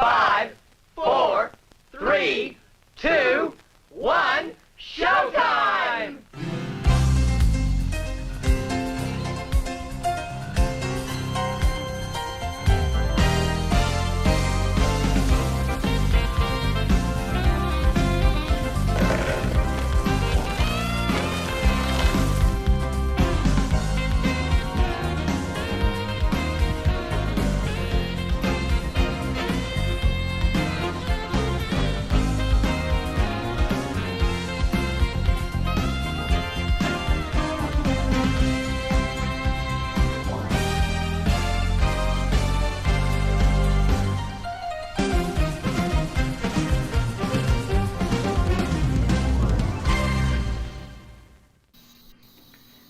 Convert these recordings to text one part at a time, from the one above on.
5, 4, 3, 2, 1, showtime!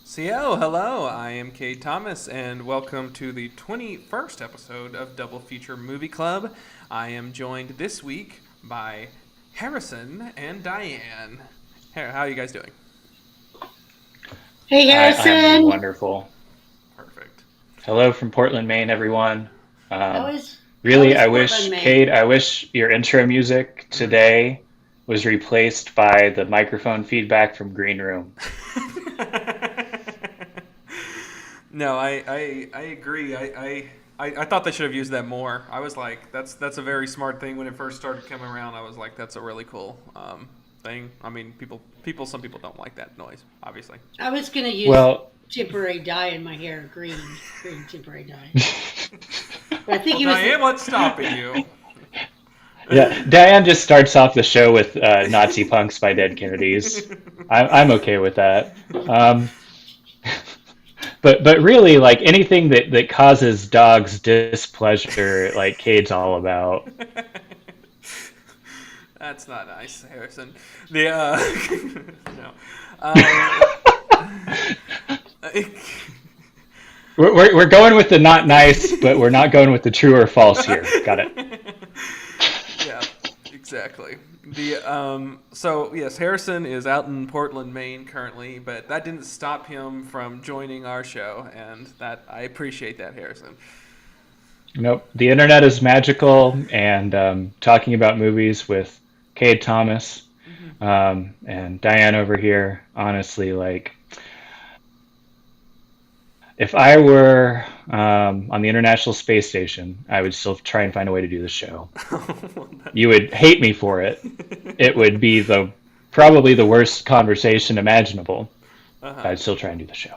So, hello, I am Cade Thomas, and welcome to the 21st episode of Double Feature Movie Club. I am joined this week by Harrison and Diane. How are you guys doing? Hey, Harrison. I'm wonderful. Perfect. Hello from Portland, Maine, everyone. How I is wish, Portland, Maine? Cade, I wish your intro music today was replaced by the microphone feedback from Green Room. No, I agree. I thought they should have used that more. I was like, that's a very smart thing when it first started coming around. I was like, that's a really cool thing. I mean, some people don't like that noise, obviously. I was going to use temporary dye in my hair, green temporary dye. But I think Diane, what's stopping you? Yeah, Diane just starts off the show with Nazi Punks by Dead Kennedys. I'm okay with that. But really, like anything that causes dogs displeasure, like Cade's all about. That's not nice, Harrison. The no. We're going with the not nice, but we're not going with the true or false here. Got it. Yeah, exactly. So yes, Harrison is out in Portland, Maine currently, but that didn't stop him from joining our show, and that I appreciate that, Harrison. Nope. The internet is magical, and talking about movies with Cade Thomas and Diane over here, honestly, like, if I were on the International Space Station, I would still try and find a way to do the show. You would hate me for it. It would be probably the worst conversation imaginable. I'd still try and do the show.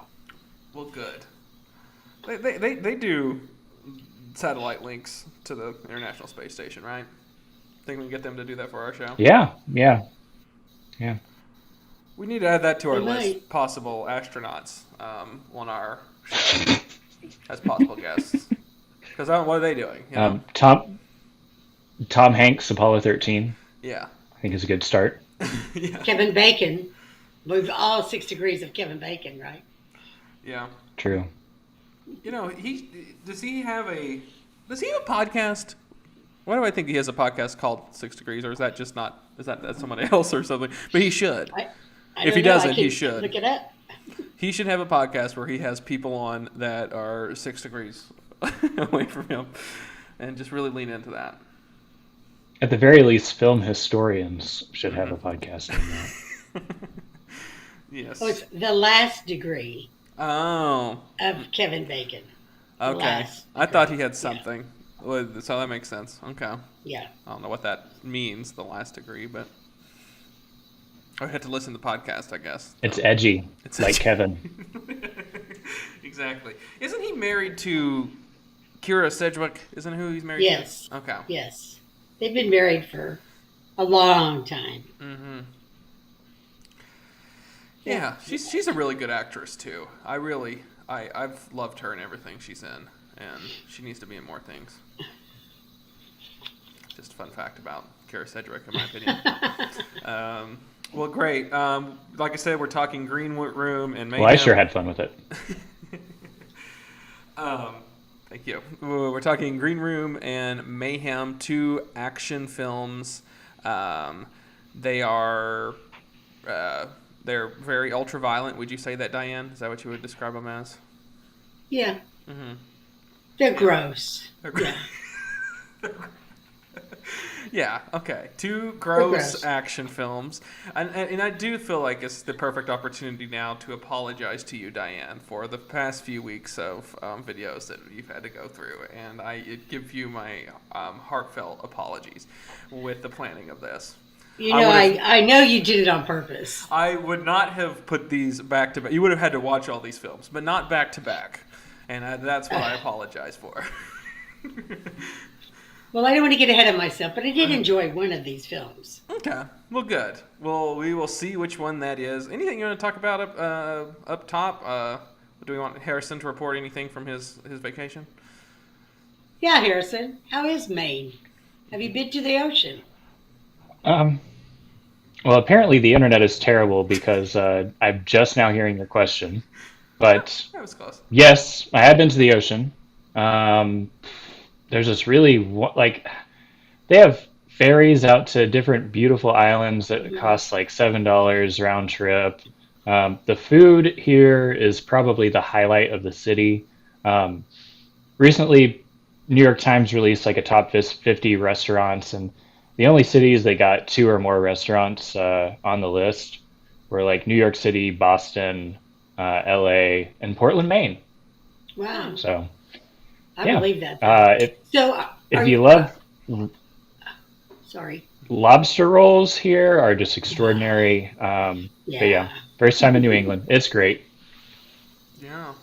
Well, good. They do satellite links to the International Space Station, right? Think we can get them to do that for our show? Yeah. We need to add that to our We list. might. Possible astronauts on our show as possible guests. Because what are they doing? You know? Tom Hanks, Apollo 13, Yeah. I think is a good start. Yeah. Kevin Bacon. Moved all 6 degrees of Kevin Bacon, right? Yeah. True. You know, does he have a podcast? Why do I think he has a podcast called 6 Degrees, or is that just not? Is that somebody else or something? But he should. I If he don't know. doesn't, I he can should. Look it up. He should have a podcast where he has people on that are 6 degrees away from him, and just really lean into that. At the very least, film historians should have a podcast on that. Yes. Oh, it's The Last Degree Oh. of Kevin Bacon. The Okay. Last I thought he Degree. had something. Well, so that makes sense. Okay. Yeah. I don't know what that means, the last degree, but I had to listen to the podcast, I guess. It's edgy, It's like edgy. Kevin. Exactly. Isn't he married to Kira Sedgwick? Isn't who he's married Yes. to? Okay. Yes. They've been married for a long time. Mm-hmm. Yeah, she's a really good actress too. I've loved her in everything she's in, and she needs to be in more things. Just a fun fact about Kira Sedgwick, in my opinion. Well, great. Like I said, we're talking Greenwood Room and Mayhem. Well, I sure had fun with it. Thank you. We're talking Green Room and Mayhem, 2 action films. They are they're very ultra violent. Would you say that, Diane? Is that what you would describe them as? Yeah. Mm-hmm. They're gross. They're Yeah. Yeah, okay. Two Gross. gross action films. And I do feel like it's the perfect opportunity now to apologize to you, Diane, for the past few weeks of videos that you've had to go through. And I give you my heartfelt apologies with the planning of this. I know you did it on purpose. I would not have put these back to back. You would have had to watch all these films, but not back to back. And that's what I apologize for. Well, I don't want to get ahead of myself, but I did enjoy one of these films. Okay. Well, good. Well, we will see which one that is. Anything you want to talk about up top? Do we want Harrison to report anything from his vacation? Yeah, Harrison. How is Maine? Have you been to the ocean? Well, apparently the internet is terrible because I'm just now hearing your question. But That was close. yes, I have been to the ocean. There's this really they have ferries out to different beautiful islands that cost like $7 round trip. The food here is probably the highlight of the city. Recently, New York Times released like a top 50 restaurants, and the only cities that got two or more restaurants on the list were like New York City, Boston, LA, and Portland, Maine. Wow. So I yeah. believe that. If you love Sorry. lobster rolls here are just extraordinary. But yeah, first time in New England. It's great. Yeah.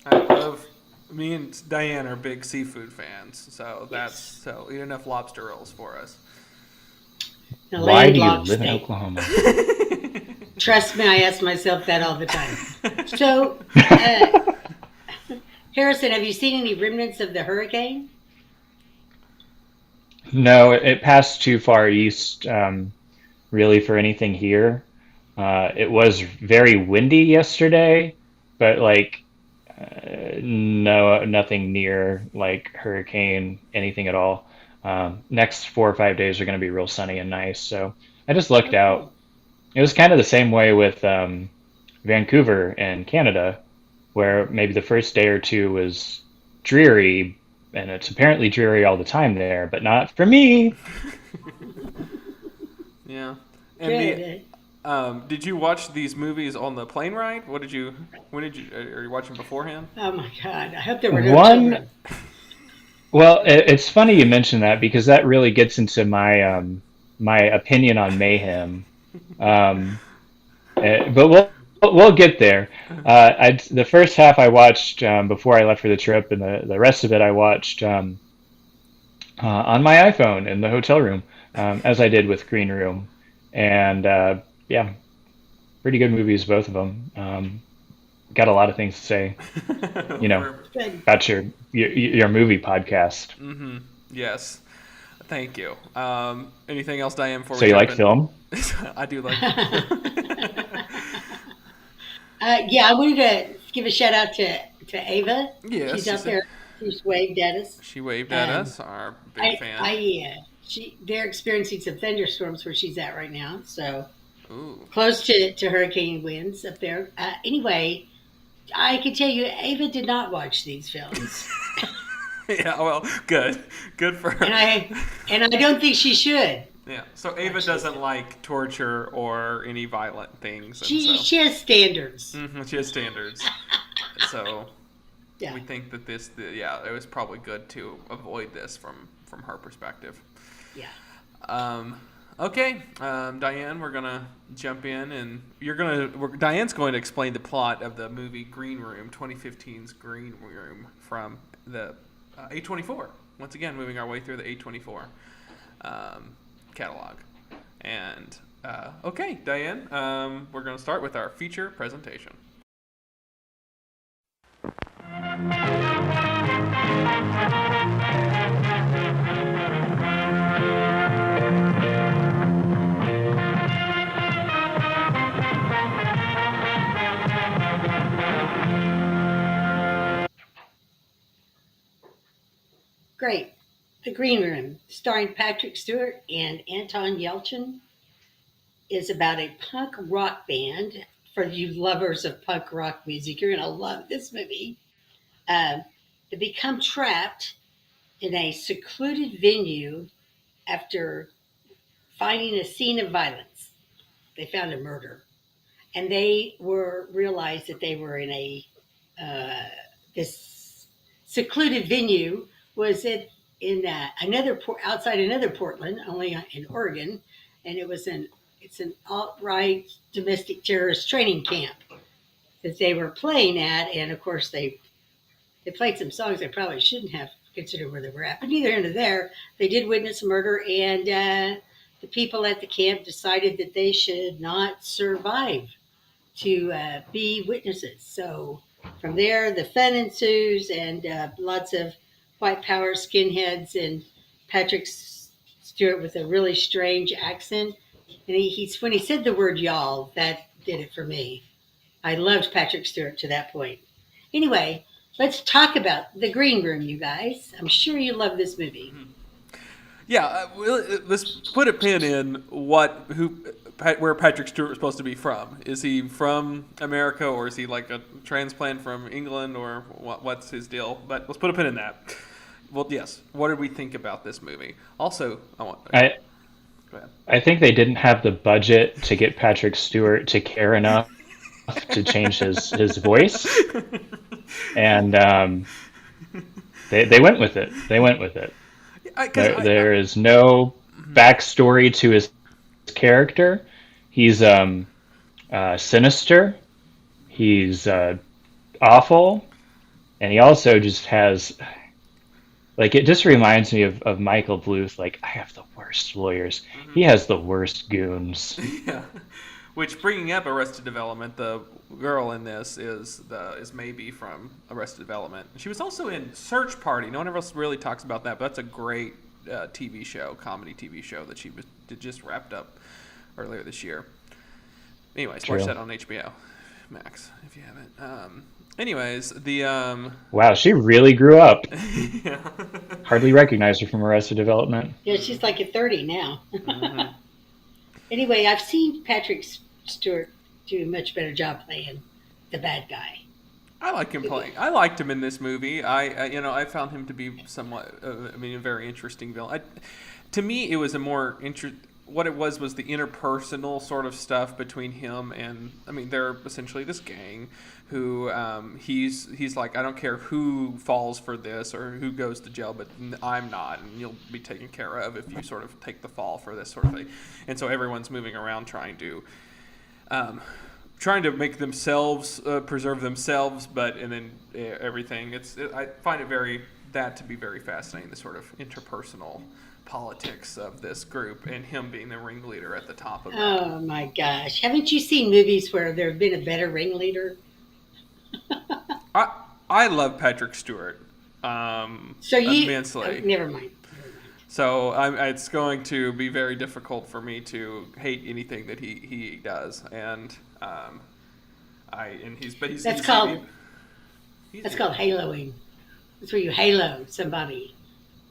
I love. Me and Diane are big seafood fans, so so eat enough lobster rolls for us. Why do you live in Oklahoma? Trust me, I ask myself that all the time. So, Harrison, have you seen any remnants of the hurricane? No, it passed too far east, really, for anything here. It was very windy yesterday, but no, nothing near like hurricane, anything at all. Next 4 or 5 days are going to be real sunny and nice. So I just looked out. It was kind of the same way with Vancouver and Canada, where maybe the first day or two was dreary, and it's apparently dreary all the time there, but not for me. Yeah. And did you watch these movies on the plane ride? When did you? Are you watching beforehand? Oh my God! I hope there were no children. Well, it's funny you mention that because that really gets into my opinion on Mayhem. But we'll get there. The first half I watched before I left for the trip, and the rest of it I watched on my iPhone in the hotel room, as I did with Green Room, and yeah, pretty good movies, both of them. Got a lot of things to say, about your movie podcast. Mm-hmm. Yes. Thank you. Anything else, Diane? So you like film? I do like. Yeah, I wanted to give a shout out to Ava. Yes, she's out there. She's waved at us. She waved at us. Our big fan. They're experiencing some thunderstorms where she's at right now. So Ooh. Close to hurricane winds up there. Anyway, I can tell you, Ava did not watch these films. Yeah, well, good for her. And I don't think she should. Yeah, so Ava doesn't like torture or any violent things. She has standards. Mm-hmm, she has standards. So yeah. We think that it was probably good to avoid this from her perspective. Yeah. Okay, Diane, we're gonna jump in, and Diane's going to explain the plot of the movie Green Room, 2015's Green Room from the A24. Once again, moving our way through the A24 catalog. And okay, Diane, we're going to start with our feature presentation. Great. The Green Room, starring Patrick Stewart and Anton Yelchin, is about a punk rock band. For you lovers of punk rock music, you're going to love this movie. They become trapped in a secluded venue after finding a scene of violence. They found a murder, and they realized that they were in a this secluded venue. Was it in outside another Portland, only in Oregon, and it's an alt-right domestic terrorist training camp that they were playing at, and of course they played some songs they probably shouldn't have considered where they were at, but neither here nor there. They did witness a murder, and the people at the camp decided that they should not survive to be witnesses. So from there, the fun ensues, and lots of white power skinheads and Patrick Stewart with a really strange accent. And he's when he said the word y'all, that did it for me. I loved Patrick Stewart to that point. Anyway, let's talk about The Green Room, you guys. I'm sure you love this movie. Yeah, let's put a pin in where Patrick Stewart was supposed to be from. Is he from America, or is he like a transplant from England, or what's his deal? But let's put a pin in that. Well, yes. What did we think about this movie? Also, go ahead. I think they didn't have the budget to get Patrick Stewart to care enough to change his voice, and they went with it. They went with it. There is no backstory to his character. He's sinister. He's awful, and he also just has, like, it just reminds me of Michael Bluth. Like, I have the worst lawyers. He has the worst goons. Yeah. Which, bringing up Arrested Development, the girl in this is maybe from Arrested Development. She was also in Search Party. No one else really talks about that, but that's a great TV show, comedy TV show that she just wrapped up earlier this year. Anyways, watch that on HBO Max if you haven't. Anyways, wow, she really grew up. Yeah. Hardly recognize her from Arrested Development. Yeah, she's like at 30 now. Mm-hmm. Anyway, I've seen Patrick Stewart do a much better job playing the bad guy. I like him playing. I liked him in this movie. I found him to be somewhat, a very interesting villain. To me, it was what it was the interpersonal sort of stuff between him and, they're essentially this gang who, he's like, I don't care who falls for this or who goes to jail, but I'm not, and you'll be taken care of if you sort of take the fall for this sort of thing. And so everyone's moving around trying to make themselves preserve themselves, and then everything. I find that to be very fascinating, the sort of interpersonal politics of this group, and him being the ringleader at the top of it. Oh my gosh! Haven't you seen movies where there have been a better ringleader? I love Patrick Stewart. Immensely. Never mind. So it's going to be very difficult for me to hate anything that he does, and that's called haloing. That's where you halo somebody.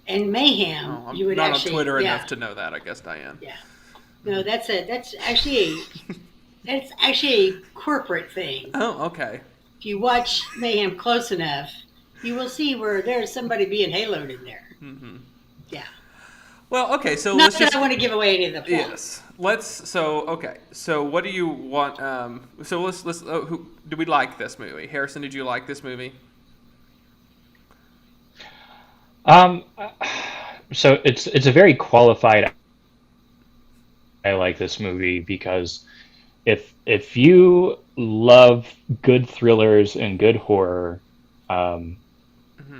And Mayhem, I'm you would not actually on Twitter enough to know that, I guess, Diane. Yeah. No, that's actually a corporate thing. Oh, okay. If you watch Mayhem close enough, you will see where there's somebody being haloed in there. Mm-hmm. Yeah. Well, okay, so not that I want to give away any of the plot. Yes. So what do you want? So let's. Do we like this movie? Harrison, did you like this movie? So it's a very qualified. I like this movie because if you love good thrillers and good horror,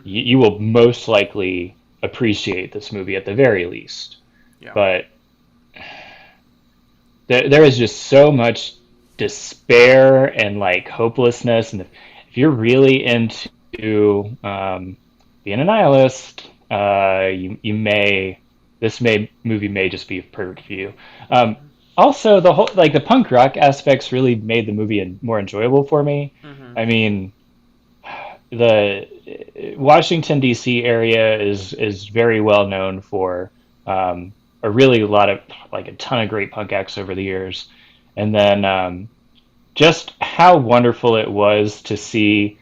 you will most likely appreciate this movie at the very least. Yeah. But there is just so much despair and like hopelessness, and if you're really into being a nihilist, this movie may just be perfect for you. Also, the whole the punk rock aspects really made the movie more enjoyable for me. Mm-hmm. I mean, the Washington D.C. area is very well known for a ton of great punk acts over the years, and then just how wonderful it was to see.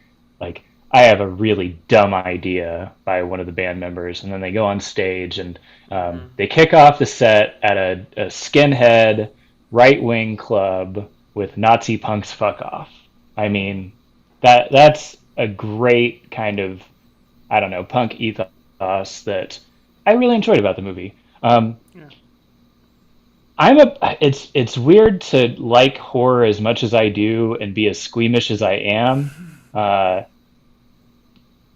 I have a really dumb idea by one of the band members, and then they go on stage and they kick off the set at a skinhead right wing club with Nazi punks fuck off. I mean, that's a great kind of, I don't know, punk ethos that I really enjoyed about the movie. Yeah. It's weird to like horror as much as I do and be as squeamish as I am.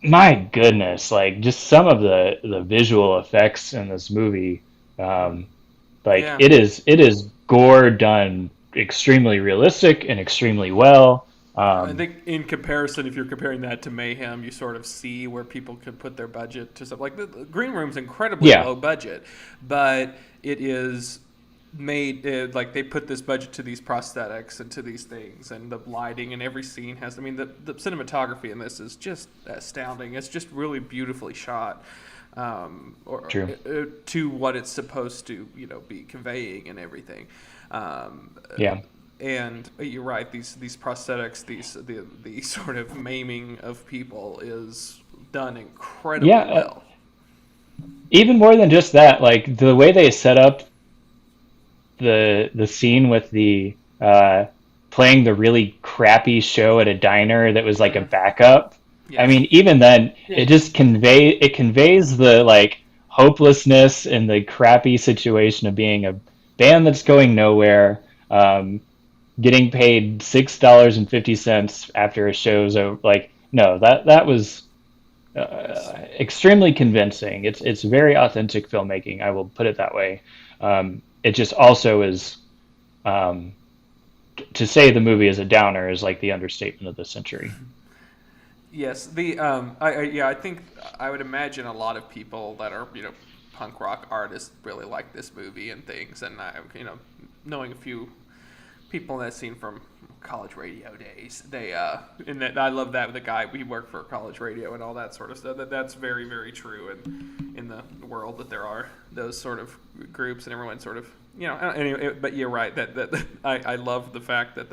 My goodness, like just some of the visual effects in this movie, Yeah. it is gore done extremely realistic and extremely well. I think in comparison, if you're comparing that to Mayhem, you sort of see where people could put their budget to stuff. Like the Green Room's incredibly Yeah. low budget, but it is made like they put this budget to these prosthetics and to these things, and the lighting and every scene has. I mean, the cinematography in this is just astounding. It's just really beautifully shot. True. To what it's supposed to, be conveying and everything. Yeah. And you're right; these prosthetics, the sort of maiming of people is done incredibly well. Even more than just that, like the way they set up the scene with the playing the really crappy show at a diner that was like a backup. Yes. I mean, even then, it just conveys the like hopelessness and the crappy situation of being a band that's going nowhere. Getting paid $6.50 after a show's over. Like, no, that was extremely convincing. It's very authentic filmmaking. I will put it that way. It just also is, to say the movie is a downer is like the understatement of the century. Yes, I think I would imagine a lot of people that are punk rock artists really like this movie and things, and knowing a few people in that scene from college radio days, they and that, I love that the guy we work for college radio and all that sort of stuff. That's very, very true in the world that there are those sort of groups and everyone sort of anyway. But you're right that I love the fact that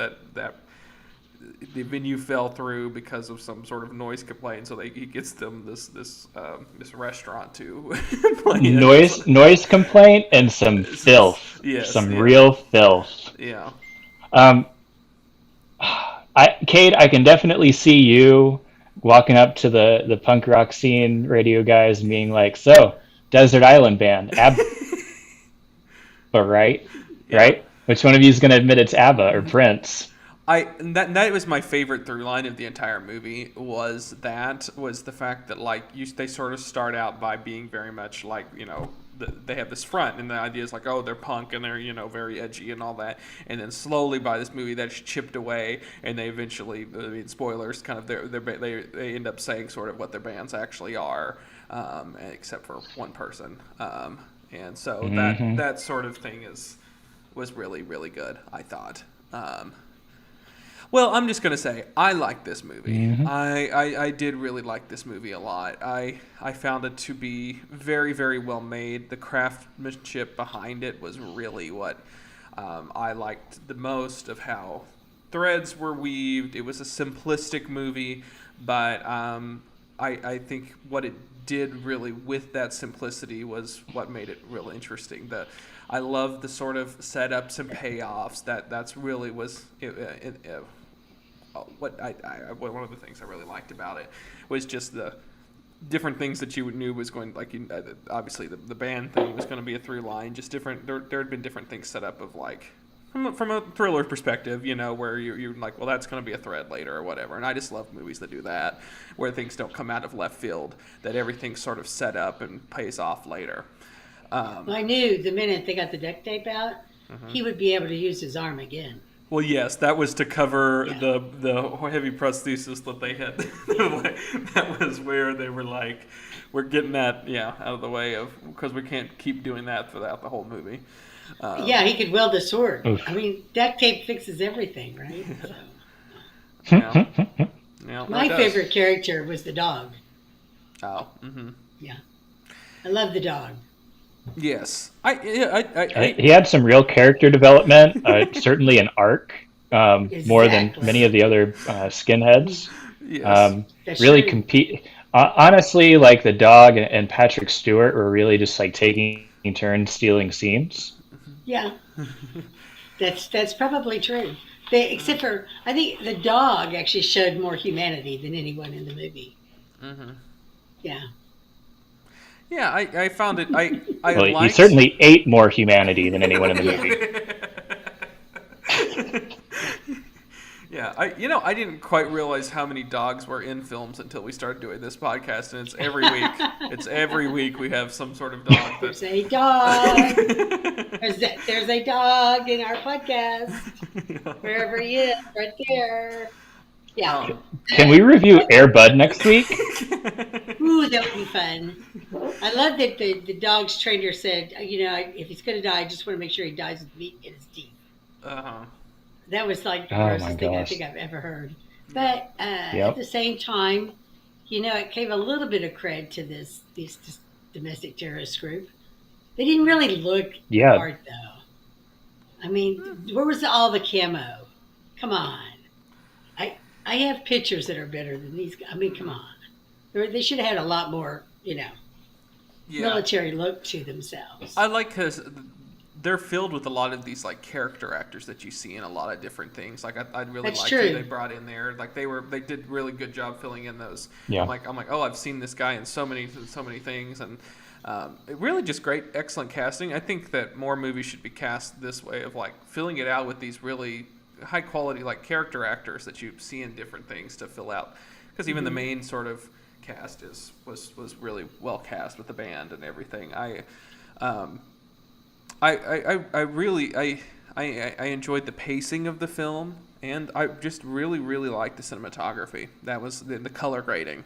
the venue fell through because of some sort of noise complaint. So he gets them this restaurant to play noise complaint and some filth. Yes, real filth. Yeah. Cade, I can definitely see you walking up to the punk rock scene radio guys and being like, "So, Desert Island Band, ABBA, right? Yeah. Right? Which one of you is going to admit it's ABBA or Prince?" That was my favorite through line of the entire movie was the fact that they sort of start out by being very much like they have this front and the idea is like, oh, they're punk and they're very edgy and all that, and then slowly by this movie that's chipped away and they eventually, spoilers, kind of they end up saying sort of what their bands actually are, except for one person, and so that sort of thing was really, really good, I thought. Well, I'm just going to say, I like this movie. Mm-hmm. I did really like this movie a lot. I found it to be very, very well made. The craftsmanship behind it was really what I liked the most, of how threads were weaved. It was a simplistic movie, but I think what it did really with that simplicity was what made it real interesting. I love the sort of setups and payoffs. That's really was one of the things I really liked about it was just the different things that you knew was going, like obviously the band thing was going to be a through line. Just different. There had been different things set up of like from a thriller perspective, where you're like, well, that's going to be a thread later or whatever. And I just love movies that do that, where things don't come out of left field, that everything's sort of set up and pays off later. I knew the minute they got the duct tape out, he would be able to use his arm again. Well, yes, that was to cover the heavy prosthesis that they had. That was where they were like, we're getting that out of the way because we can't keep doing that throughout the whole movie. He could wield a sword. Oof. I mean, duct tape fixes everything, right? So. My favorite character was the dog. Oh. Mm-hmm. Yeah, I love the dog. Yes, he had some real character development. Certainly an arc, more than many of the other skinheads. Yes. That's really true. compete. Honestly, like the dog and Patrick Stewart were really just like taking turns stealing scenes. Yeah, that's probably true. Except for I think the dog actually showed more humanity than anyone in the movie. Yeah. Yeah, I found it. I Well, he liked. certainly ate more humanity than anyone in the Yeah. movie. Yeah, I didn't quite realize how many dogs were in films until we started doing this podcast, and it's every week. It's every week we have some sort of dog There's that. a dog. There's a dog in our podcast. Wherever he is, right there. Yeah. um, Can we review Air Bud next week? Ooh, that would be fun. I love that the dog's trainer said, if he's going to die, I just want to make sure he dies with meat in his teeth. uh-huh. That was like the Oh my grossest thing I gosh. think I've ever heard. But at Yep. the same time, it gave a little bit of cred to this domestic terrorist group. They didn't really look Yeah. hard, though. I mean, where was all the camo? Come on. I have pictures that are better than these. I mean, come on. They should have had a lot more, Yeah. military look to themselves. I like because they're filled with a lot of these like character actors that you see in a lot of different things. Like I really That's liked true. who they brought in there. Like they did really good job filling in those. Yeah. I'm like, oh, I've seen this guy in so many things, and it really just great, excellent casting. I think that more movies should be cast this way of like filling it out with these really high quality like character actors that you see in different things to fill out. Because even the main sort of cast was really well cast with the band and everything. I really enjoyed the pacing of the film, and I just really liked the cinematography. That was the color grading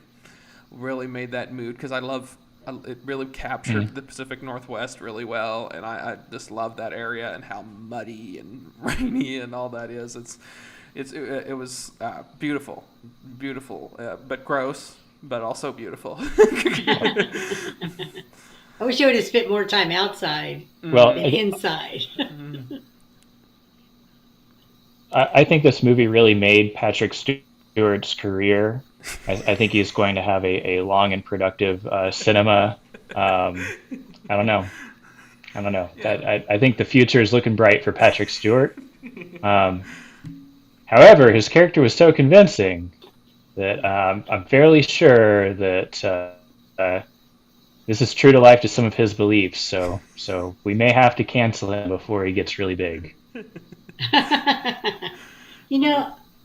really made that mood because it really captured the Pacific Northwest really well, and I just love that area and how muddy and rainy and all that is. It was beautiful, but gross, but also beautiful. I wish I would have spent more time outside Well, than inside. I think this movie really made Patrick Stewart's career. I think he's going to have a long and productive cinema. I don't know. Yeah. I think the future is looking bright for Patrick Stewart. However, his character was so convincing that I'm fairly sure that this is true to life to some of his beliefs. So we may have to cancel him before he gets really big.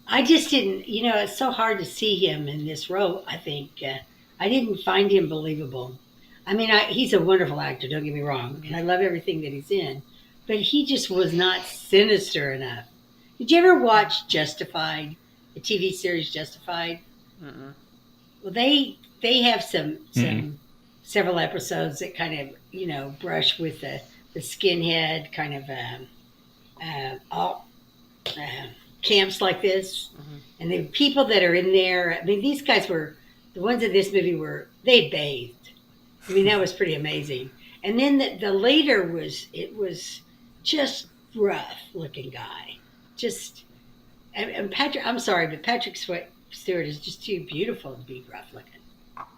I just didn't, it's so hard to see him in this role, I think. I didn't find him believable. I mean, he's a wonderful actor, don't get me wrong, and I love everything that he's in, but he just was not sinister enough. Did you ever watch Justified, the TV series Justified? Mm-mm. Well, they have some several episodes that kind of, brush with the skinhead kind of all camps like this, and the people that are in there. I mean, these guys were the ones in this movie they bathed. I mean, that was pretty amazing. And then the leader was just rough looking guy, and Patrick. I'm sorry, but Patrick Stewart is just too beautiful to be rough looking.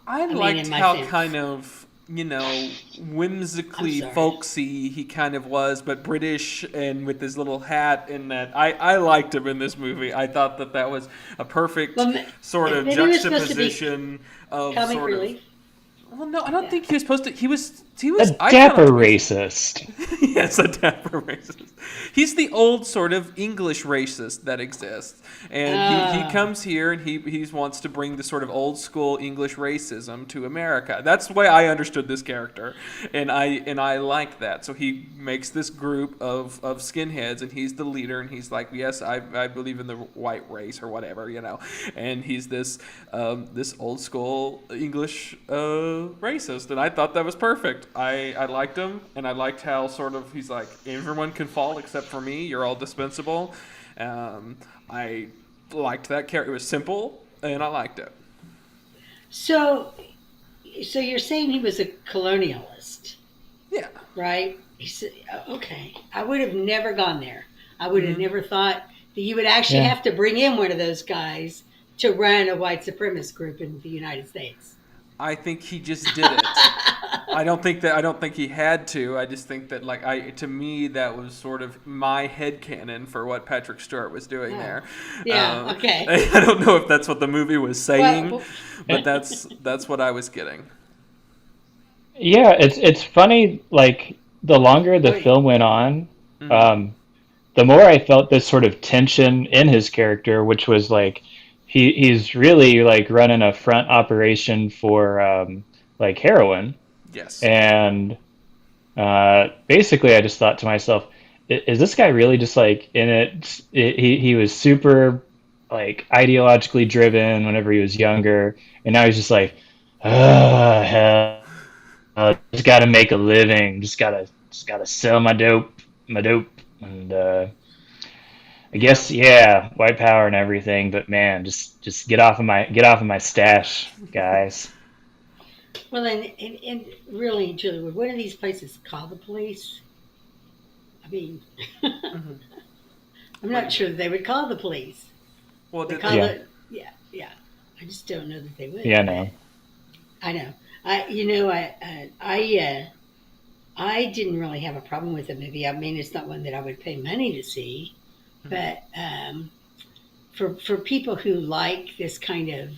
I mean, liked in my how sense. kind of, whimsically I'm sorry. folksy he kind of was, but British and with his little hat and that. I liked him in this movie. I thought that was a perfect Well, sort of maybe he was supposed to be juxtaposition of Comic sort relief. of. Well, no, I don't think he was supposed to. He was. A I dapper thought he was- racist. Yes, a dapper racist. He's the old sort of English racist that exists, and he comes here and he wants to bring the sort of old school English racism to America. That's the way I understood this character, and I like that. So he makes this group of skinheads, and he's the leader, and he's like, yes, I believe in the white race or whatever, and he's this old school English racist, and I thought that was perfect. I liked him, and I liked how sort of he's like, everyone can fall except for me. You're all dispensable. I liked that character. It was simple, and I liked it. So you're saying he was a colonialist, Yeah. right? Okay. I would have never gone there. I would have never thought that you would actually Yeah. have to bring in one of those guys to run a white supremacist group in the United States. I think he just did it. I don't think he had to. I just think that to me that was sort of my headcanon for what Patrick Stewart was doing there. Yeah, okay. I don't know if that's what the movie was saying, but that's what I was getting. Yeah, it's funny, like the longer the film went on, the more I felt this sort of tension in his character, which was like he's really like running a front operation for like heroin. Yes. And basically I just thought to myself, is this guy really just like in it? He was super like ideologically driven whenever he was younger, and now he's just like, hell, just gotta make a living, just gotta sell my dope, and I guess white power and everything, but man, just get off of my stash, guys. Well, and really, Julie, would one of these places call the police? I mean, I'm not sure that they would call the police. Well, they call it, yeah. I just don't know that they would. Yeah, no. I know. I didn't really have a problem with the movie. I mean, it's not one that I would pay money to see, but for people who like this kind of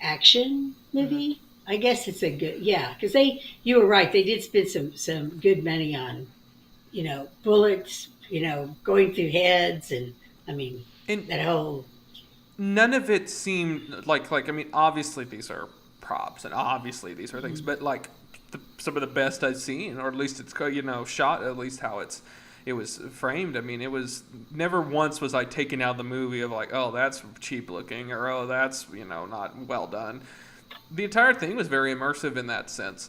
action movie, I guess it's a good, because you were right, they did spend some good money on, bullets, going through heads, and I mean, that whole. None of it seemed like I mean, obviously these are props and obviously these are things, but like some of the best I've seen, or at least it's shot, at least how it was framed. I mean, it was never once was I taken out of the movie of like, oh, that's cheap looking, or oh, that's not well done. The entire thing was very immersive in that sense,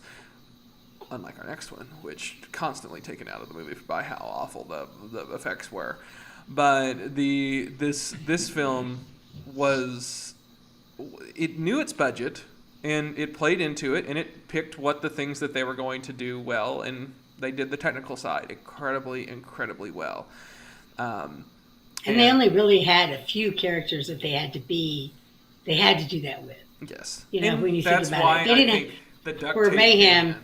unlike our next one, which constantly taken out of the movie by how awful the effects were. But this film it knew its budget, and it played into it, and it picked what the things that they were going to do well, and they did the technical side incredibly, incredibly well. And they only really had a few characters that they had to do that with. Yes. When you think about it. They didn't the duct where tape Mayhem,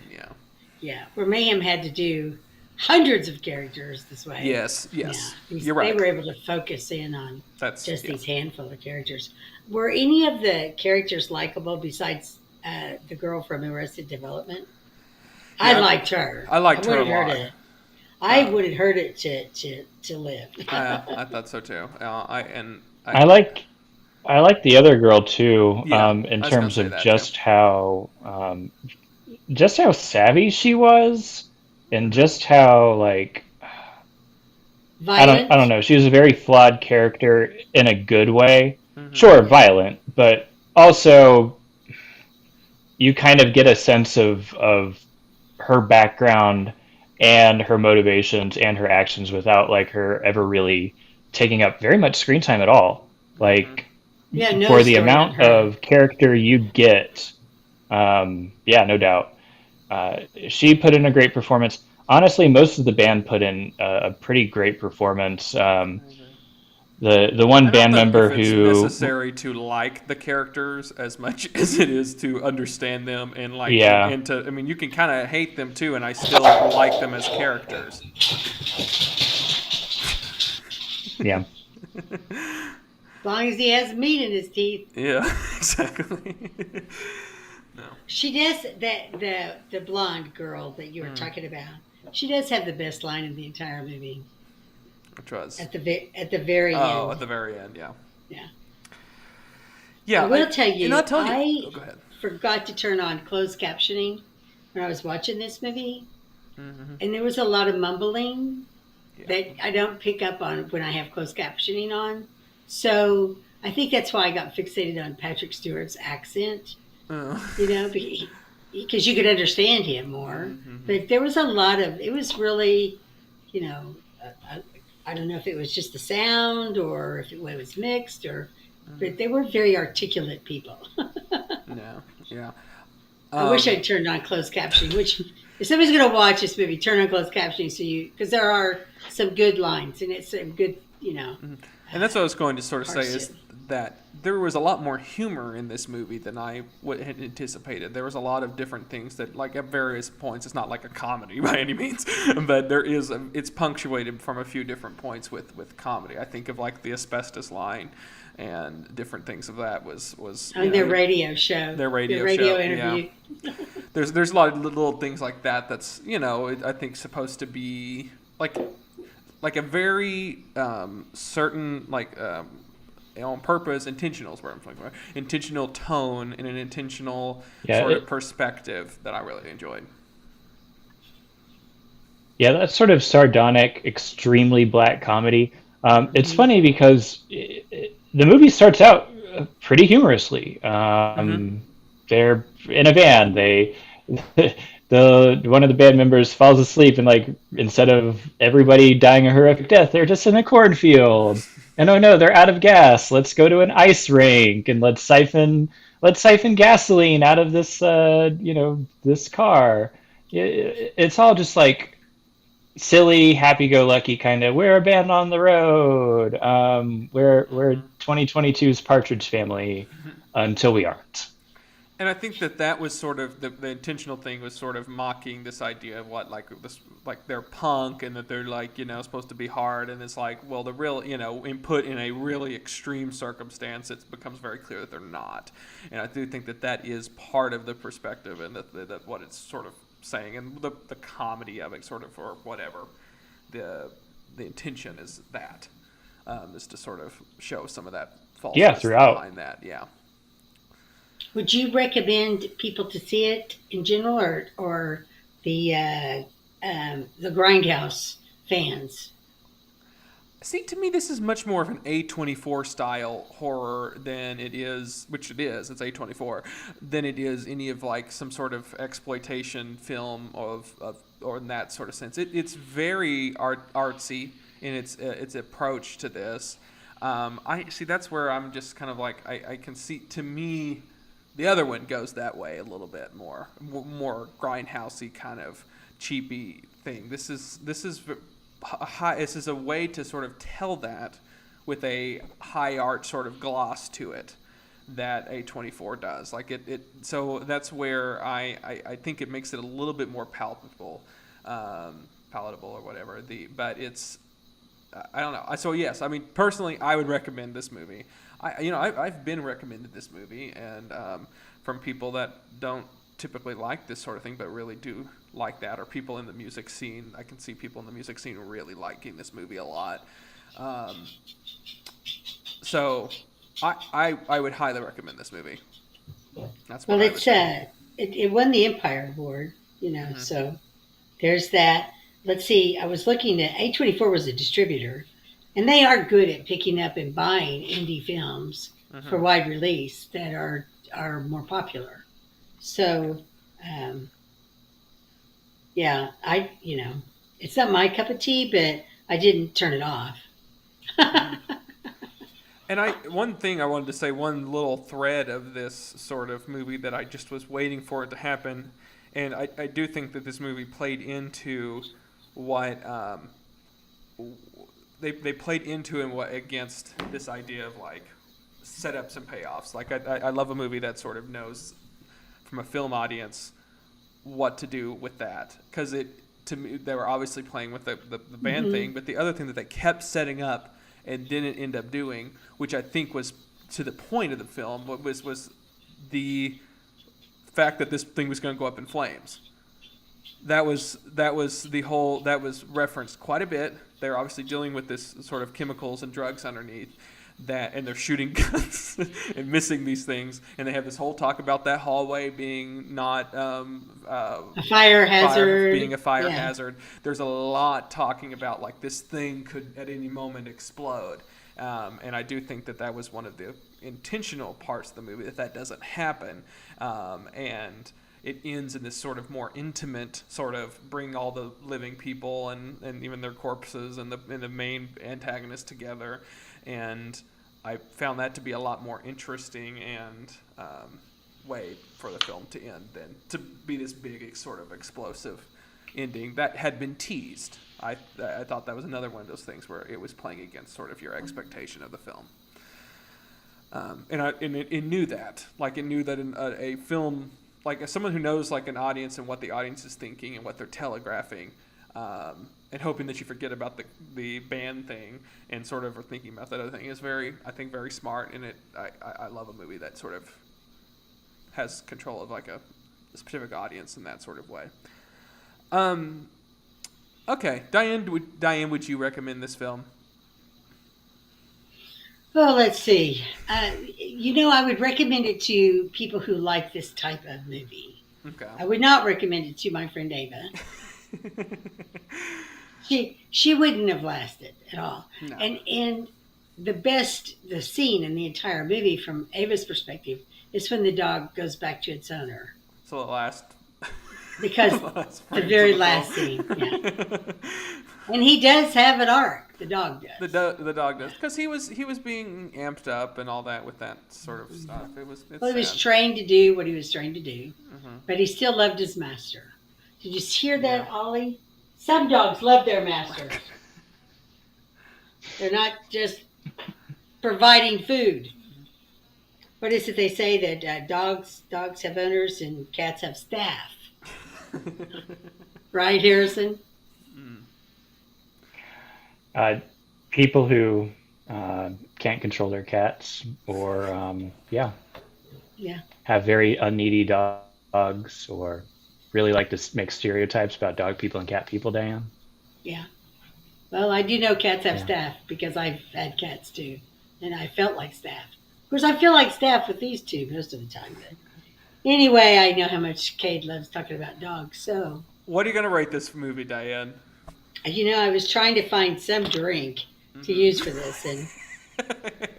yeah, where Mayhem had to do hundreds of characters this way. Yes. Yeah. You're right. They were able to focus in on these handful of characters. Were any of the characters likable besides the girl from Arrested Development? Yeah, I liked her. I liked her a lot. I wanted her to live. I thought so too. I like the other girl too. In terms of just how savvy she was, and just how like violent. I don't know. She was a very flawed character in a good way. Mm-hmm. Sure, violent, but also you kind of get a sense of her background and her motivations and her actions without like her ever really taking up very much screen time at all. Like for the amount of character you get, no doubt. She put in a great performance. Honestly, most of the band put in a pretty great performance. The one band member who it's necessary to like the characters as much as it is to understand them and like and to, I mean, you can kind of hate them too, and I still like them as characters. Yeah. As long as he has meat in his teeth. Yeah, exactly. No. She does the blonde girl that you were talking about. She does have the best line in the entire movie. Which was at the very end. Oh, at the very end, yeah. Yeah. Yeah. I will tell you. And I'll tell you. I go ahead. forgot to turn on closed captioning when I was watching this movie, and there was a lot of mumbling that I don't pick up on when I have closed captioning on. So I think that's why I got fixated on Patrick Stewart's accent. Because you could understand him more. But there was a lot of, it was really, I don't know if it was just the sound or if it was mixed, but they were very articulate people. I wish I'd turned on closed captioning, which if somebody's going to watch this movie, turn on closed captioning because there are some good lines and it's some good, And that's what I was going to sort of say is that there was a lot more humor in this movie than I had anticipated. There was a lot of different things that, like, at various points, it's not like a comedy by any means, but it's punctuated from a few different points with comedy. I think of, like, the asbestos line and different things of that was their radio show. Their radio interview. Yeah. There's a lot of little things like that that's, I think supposed to be like a very certain, like, on purpose, intentional is where I'm talking about. Intentional tone and an intentional sort of perspective that I really enjoyed. Yeah, that sort of sardonic, extremely black comedy. It's funny because the movie starts out pretty humorously. They're in a van. One of the band members falls asleep, and, like, instead of everybody dying a horrific death, they're just in a cornfield. And oh no, they're out of gas. Let's go to an ice rink and let's siphon gasoline out of this this car. It's all just like silly, happy-go-lucky kind of. We're a band on the road. We're 2022's Partridge Family until we aren't. And I think that was sort of the intentional thing, was sort of mocking this idea of what, like, this, like, they're punk and that they're, like, supposed to be hard, and it's like, well, the real, input in a really extreme circumstance, it becomes very clear that they're not. And I do think that is part of the perspective, and that what it's sort of saying, and the comedy of it, sort of, or whatever, the intention is that, is to sort of show some of that falseness behind that, yeah. Would you recommend people to see it in general, or the Grindhouse fans? See, to me, this is much more of an A24 style horror than it is, which it is, it's A24, than it is any of, like, some sort of exploitation film or in that sort of sense. It's very artsy in its approach to this. I see, that's where I'm just kind of like, I can see, to me, the other one goes that way a little bit more grindhousey kind of cheapy thing. This is a way to sort of tell that with a high art sort of gloss to it that A24 does. Like it so that's where I think it makes it a little bit more palatable or whatever. But it's, I don't know. So yes, I mean, personally, I would recommend this movie. I've been recommended this movie, and from people that don't typically like this sort of thing, but really do like that, or people in the music scene. I can see people in the music scene really liking this movie a lot. So I would highly recommend this movie. That's what it won the Empire Award, so there's that. Let's see, I was looking at A24 was a distributor, and they are good at picking up and buying indie films for wide release that are more popular. So, yeah, it's not my cup of tea, but I didn't turn it off. And one thing I wanted to say, one little thread of this sort of movie that I just was waiting for it to happen, and I do think that this movie played into what they played into and what against this idea of, like, setups and payoffs. Like I love a movie that sort of knows from a film audience what to do with that, because to me, they were obviously playing with the band thing, but the other thing that they kept setting up and didn't end up doing, which I think was to the point of the film, was the fact that this thing was going to go up in flames. That was referenced quite a bit. They're obviously dealing with this sort of chemicals and drugs underneath that, and they're shooting guns and missing these things, and they have this whole talk about that hallway being not a fire hazard. Being a fire hazard. There's a lot talking about, like, this thing could at any moment explode, and I do think that was one of the intentional parts of the movie, that doesn't happen, and it ends in this sort of more intimate sort of bring all the living people and even their corpses and the main antagonist together. And I found that to be a lot more interesting and way for the film to end than to be this big sort of explosive ending that had been teased. I thought that was another one of those things where it was playing against sort of your expectation of the film. And it knew that. Like, it knew that in a film, like, as someone who knows, like, an audience and what the audience is thinking and what they're telegraphing, and hoping that you forget about the band thing and sort of are thinking about that other thing is very, I think, very smart. And I love a movie that sort of has control of, like, a specific audience in that sort of way. Okay, Diane, would you recommend this film? Well, let's see. I would recommend it to people who like this type of movie. Okay. I would not recommend it to my friend Ava. She wouldn't have lasted at all. No. And the scene in the entire movie from Ava's perspective is when the dog goes back to its owner. So the last. Because the very last scene, yeah. And he does have an arc. The dog does. The dog does, because he was being amped up and all that with that sort of stuff. He was trained to do what he was trained to do, but he still loved his master. Did you hear that, Ollie? Some dogs love their masters. They're not just providing food. What is it they say that dogs have owners and cats have staff? Right, Harrison? People who can't control their cats or have very unneedy dogs or really like to make stereotypes about dog people and cat people, Diane. Yeah. Well, I do know cats have staff because I've had cats too, and I felt like staff. Of course, I feel like staff with these two most of the time. But anyway, I know how much Cade loves talking about dogs. So, what are you going to rate this movie, Diane? I was trying to find some drink to use for this, and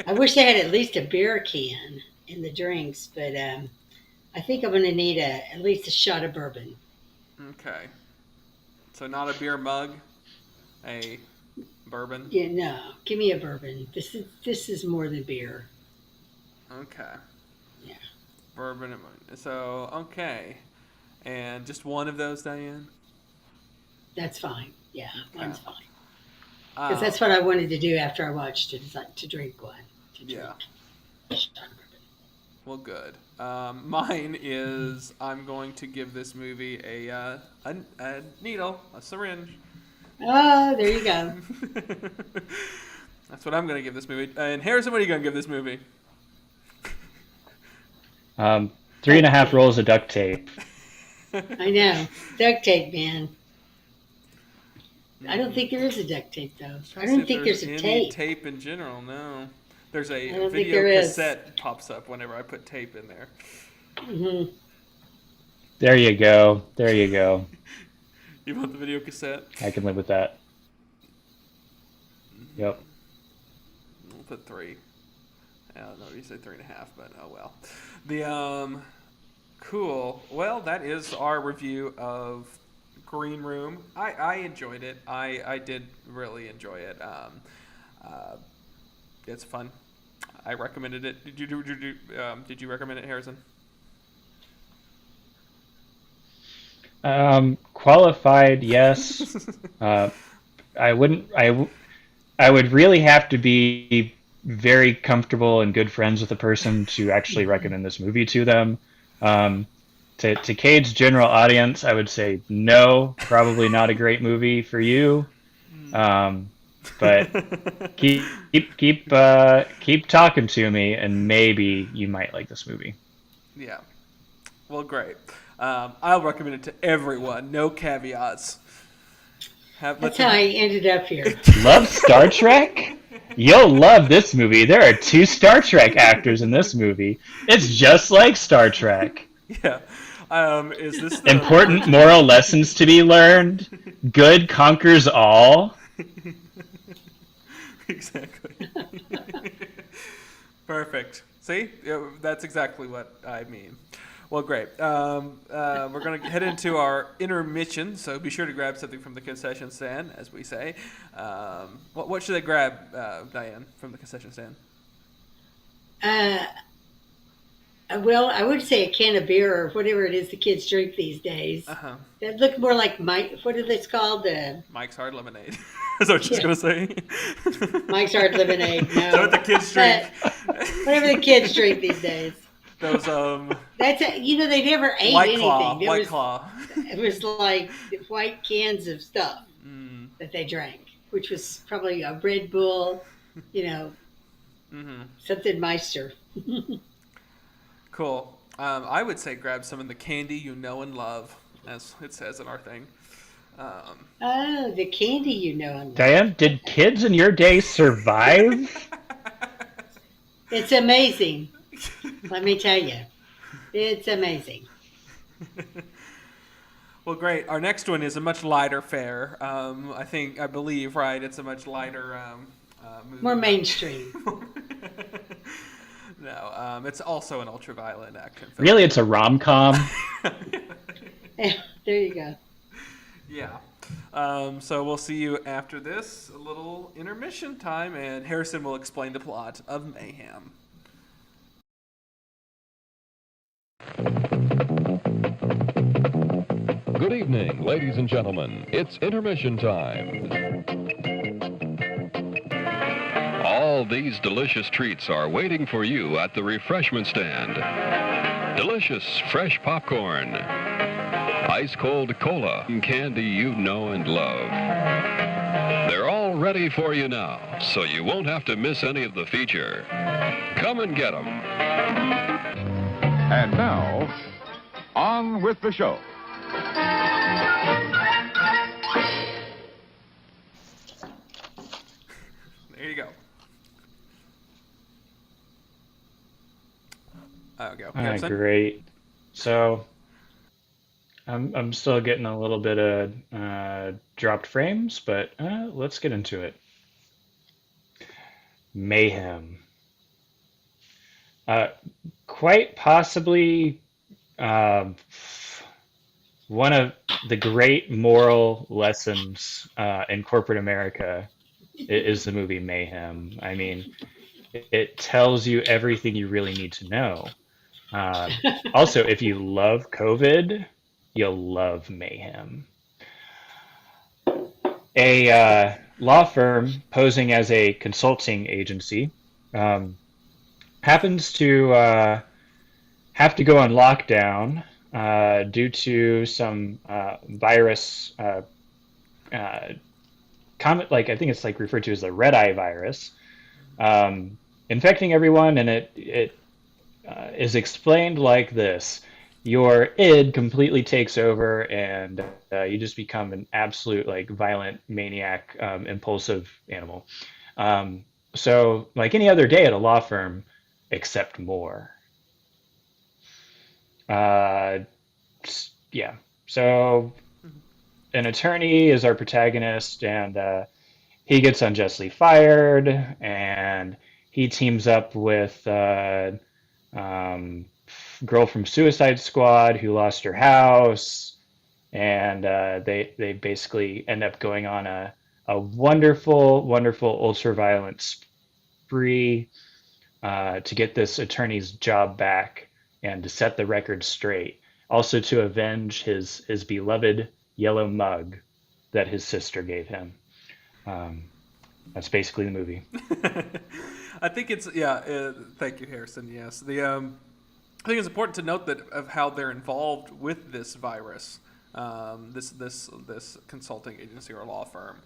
I wish they had at least a beer can in the drinks, but I think I'm going to need at least a shot of bourbon. Okay. So not a beer mug, a bourbon? Yeah, no. Give me a bourbon. This is more than beer. Okay. Yeah. Bourbon. So, okay. And just one of those, Diane? That's fine. Yeah, one's fine. Because Because that's what I wanted to do after I watched it, is like to drink one. Yeah. Well, good. Mine is I'm going to give this movie a needle, a syringe. Oh, there you go. That's what I'm going to give this movie. And Harrison, what are you going to give this movie? 3.5 rolls of duct tape. I know. Duct tape, man. I don't think there is a duct tape, though. I don't think there's a tape. Tape in general, no. There's a don't think video there is. cassette pops up whenever I put tape in there. Mm-hmm. There you go. There you go. You want the video cassette? I can live with that. Yep. We'll put 3. I don't know, you say 3.5, but oh well. The cool. Well, that is our review of Green Room. I enjoyed it. I did really enjoy it. It's fun. I recommended it. Did you recommend it, Harrison? Qualified, yes. I wouldn't. I would really have to be very comfortable and good friends with a person to actually recommend this movie to them. To Cade's general audience, I would say no, probably not a great movie for you. But keep talking to me, and maybe you might like this movie. Yeah. Well, great. I'll recommend it to everyone. No caveats. That's how I ended up here. Love Star Trek? You'll love this movie. There are 2 Star Trek actors in this movie. It's just like Star Trek. Yeah. Is this the... Important moral lessons to be learned? Good conquers all? Exactly. Perfect. See? That's exactly what I mean. Well, great. We're going to head into our intermission, so be sure to grab something from the concession stand, as we say. What should they grab, Diane, from the concession stand? Well, I would say a can of beer or whatever it is the kids drink these days. Uh-huh. That look more like what is it called? Mike's Hard Lemonade. Is that what you're going to say? Mike's Hard Lemonade. No. Is that what the kids drink? Whatever the kids drink these days. Those That's they never ate White anything. Claw, There White was, Claw. It was like white cans of stuff Mm. that they drank, which was probably a Red Bull, Mm-hmm. something Meister. Cool. I would say grab some of the candy you know and love, as it says in our thing. Oh, the candy and Diane, did kids in your day survive? It's amazing. Let me tell you. It's amazing. Well, great. Our next one is a much lighter fare. I believe, right? It's a much lighter movie. More mainstream. No, it's also an ultra-violent action film. Really, it's a rom-com? Yeah, there you go. Yeah. So we'll see you after this, a little intermission time, and Harrison will explain the plot of Mayhem. Good evening, ladies and gentlemen. It's intermission time. All these delicious treats are waiting for you at the refreshment stand. Delicious fresh popcorn, ice-cold cola, and candy you know and love. They're all ready for you now, so you won't have to miss any of the feature. Come and get them. And now, on with the show. There you go. Go. Harrison? Great. So, I'm still getting a little bit of dropped frames, but let's get into it. Mayhem. Quite possibly one of the great moral lessons in corporate America is the movie Mayhem. I mean, it tells you everything you really need to know. Also, if you love COVID, you'll love Mayhem. A law firm posing as a consulting agency happens to have to go on lockdown due to some virus, I think it's referred to as the red eye virus, infecting everyone, and it is explained like this: your id completely takes over, and you just become an absolute violent maniac, impulsive animal. So like any other day at a law firm, except more. Yeah. So an attorney is our protagonist, and he gets unjustly fired, and he teams up with girl from Suicide Squad who lost her house, and they basically end up going on a wonderful ultra-violent spree to get this attorney's job back and to set the record straight. Also to avenge his beloved yellow mug that his sister gave him. That's basically the movie. I think it's thank you, Harrison. Yes, I think it's important to note that of how they're involved with this virus, this consulting agency or law firm,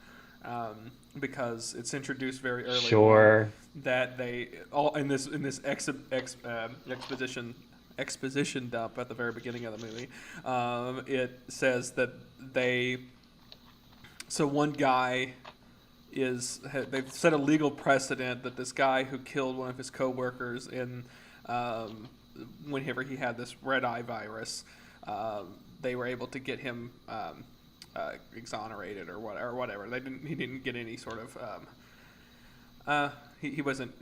because it's introduced very early. Sure. That they all in this exposition dump at the very beginning of the movie. It says that one guy they've set a legal precedent that this guy who killed one of his coworkers whenever he had this red eye virus, they were able to get him exonerated or whatever. He didn't get any sort of he wasn't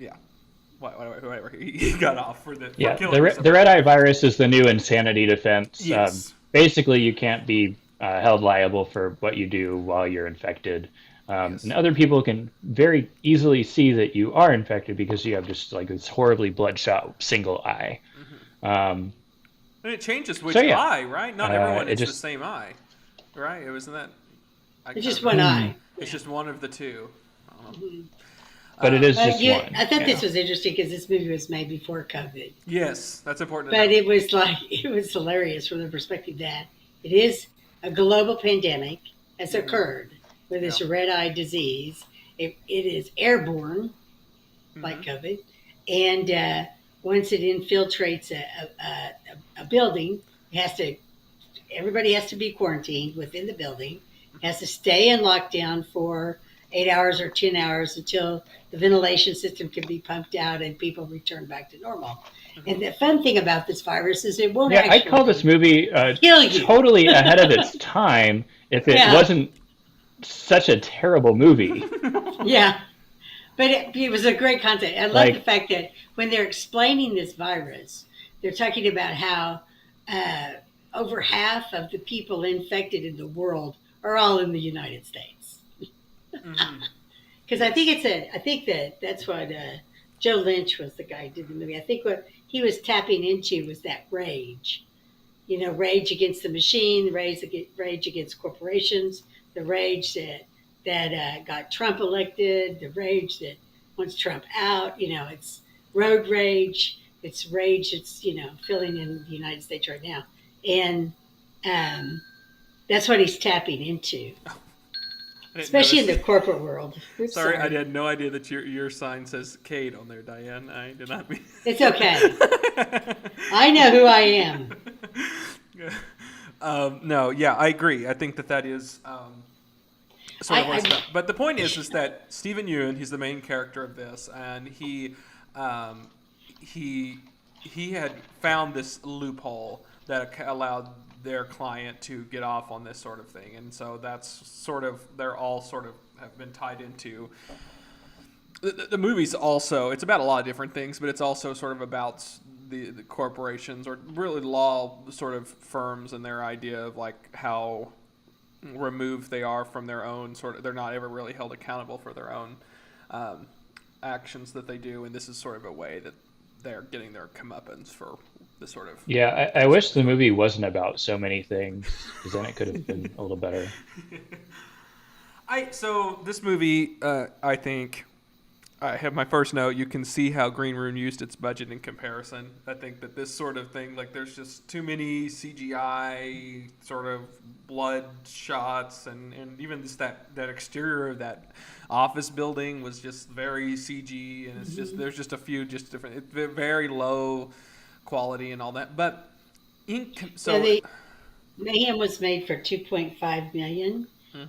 whatever he got off for the the red eye virus is the new insanity defense. Yes. Basically, you can't be held liable for what you do while you're infected. Yes. And other people can very easily see that you are infected because you have just this horribly bloodshot single eye. Mm-hmm. And it changes which eye, right? Not everyone is the same eye, right? It wasn't that. It's just one eye. It's just one of the two. But it is just one. I thought this was interesting because this movie was made before COVID. Yes, that's important. To But know. it was hilarious from the perspective that it is a global pandemic has occurred with this red-eye disease. It is airborne, like COVID, and once it infiltrates a building, everybody has to be quarantined within the building. Has to stay in lockdown for 8 hours or 10 hours until the ventilation system can be pumped out and people return back to normal. And the fun thing about this virus is it won't actually I call this movie kill you. totally ahead of its time if it wasn't such a terrible movie. Yeah. But it was a great concept. I love the fact that when they're explaining this virus, they're talking about how over half of the people infected in the world are all in the United States. Because I think that's what Joe Lynch was the guy who did the movie. I think what he was tapping into was that rage. Rage against the machine, rage against corporations, the rage that got Trump elected, the rage that wants Trump out. It's road rage. It's rage that's, filling in the United States right now. And that's what he's tapping into. Especially in the corporate world. Sorry, I had no idea that your sign says Cade on there, Diane. I did not mean. It's okay. I know who I am. No, yeah, I agree. I think that is sort of what's about. But the point is that Stephen Yeun, he's the main character of this, and he had found this loophole that allowed their client to get off on this sort of thing, and so that's sort of they're all sort of have been tied into the movie's also it's about a lot of different things, but it's also sort of about the corporations or really law sort of firms and their idea of like how removed they are from their own they're not ever really held accountable for their own actions that they do, and this is sort of a way that they're getting their comeuppance for this sort of. Yeah, I wish the movie wasn't about so many things, because then it could have been a little better. So this movie, I think, I have my first note. You can see how Green Room used its budget in comparison. I think that this sort of thing, like there's just too many CGI sort of blood shots, and even just that exterior of that office building was just very CG, and it's just there's just a few just different, it's very low quality and all that. But Mayhem was made for $2.5 million,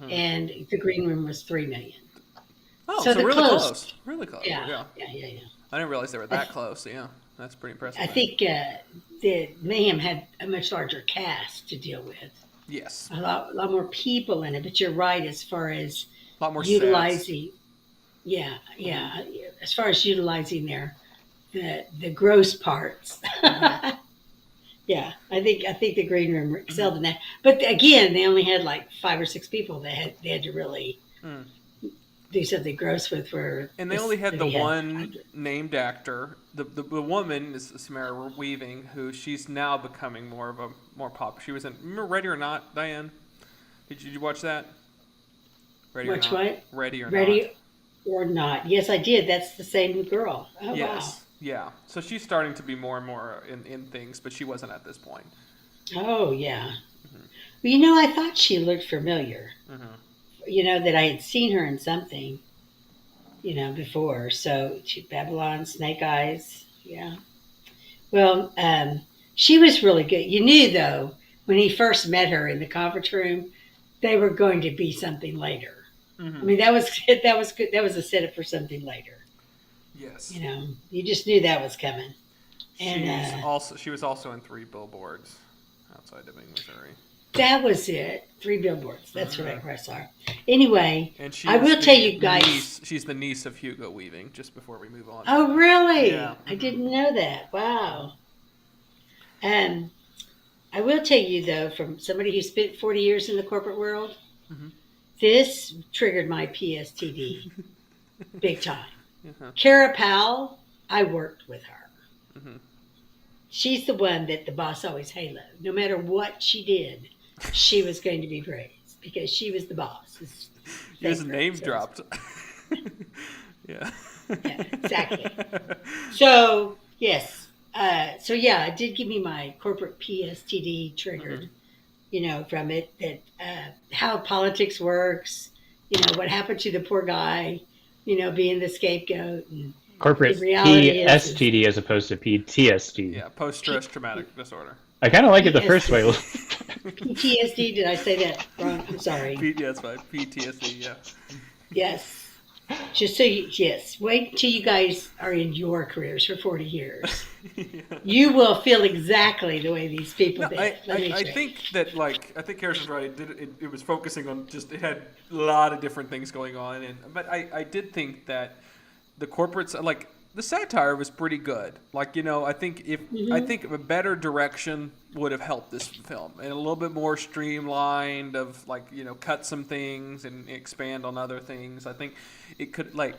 and the Green Room was $3 million. Oh, so really close. Really close. Yeah. I didn't realize they were that close. Yeah, that's pretty impressive. I think the Mayhem had a much larger cast to deal with. Yes. A lot more people in it, but you're right as far as a lot more utilizing. Sets. Yeah. As far as utilizing the gross parts. Yeah, I think the Green Room excelled in that. But again, they only had like 5 or 6 people they had to really do something gross with. And they only had the one named actor. The woman is Samara Weaving, who she's now becoming more pop. She was in, remember Ready or Not, Diane? Did you watch that? Watch what? Ready or Not. Ready or Not. Yes, I did. That's the same girl. Oh, yes. Wow. Yeah. So she's starting to be more and more in things, but she wasn't at this point. Oh, yeah. Well, I thought she looked familiar. That I had seen her in something, before. So Babylon, Snake Eyes. Yeah. Well, she was really good. You knew, though, when he first met her in the conference room, they were going to be something later. I mean, that was good. That was a setup for something later. Yes. You just knew that was coming. And she was also in 3 Billboards outside of Missouri. That was it. 3 Billboards. That's right, where I saw her. Anyway, and I will tell you guys. She's the niece of Hugo Weaving, just before we move on. Oh, really? Yeah. I didn't know that. Wow. I will tell you, though, from somebody who spent 40 years in the corporate world, this triggered my PSTD big time. Kara Powell, I worked with her. She's the one that the boss always haloed. No matter what she did, she was going to be praised because she was the boss. His name dropped. Yeah. Yeah, exactly. So yes, so yeah, it did give me my corporate PSTD triggered, from it, that how politics works, what happened to the poor guy, being the scapegoat, and the Corporate reality is PSTD as opposed to PTSD. Yeah, post-stress traumatic disorder. I kind of like it the first way. PTSD. Did I say that wrong? I'm sorry. Yeah, that's fine. PTSD, yeah. Yes. Just so yes, wait till you guys are in your careers for 40 years. Yeah. You will feel exactly the way these people No, did. I think that, like, I think Harrison's right. It was focusing on just, it had a lot of different things going on, but I did think that the corporates, like, the satire was pretty good. Like, I think I think a better direction would have helped this film, and a little bit more streamlined of, like, cut some things and expand on other things. I think it could, like,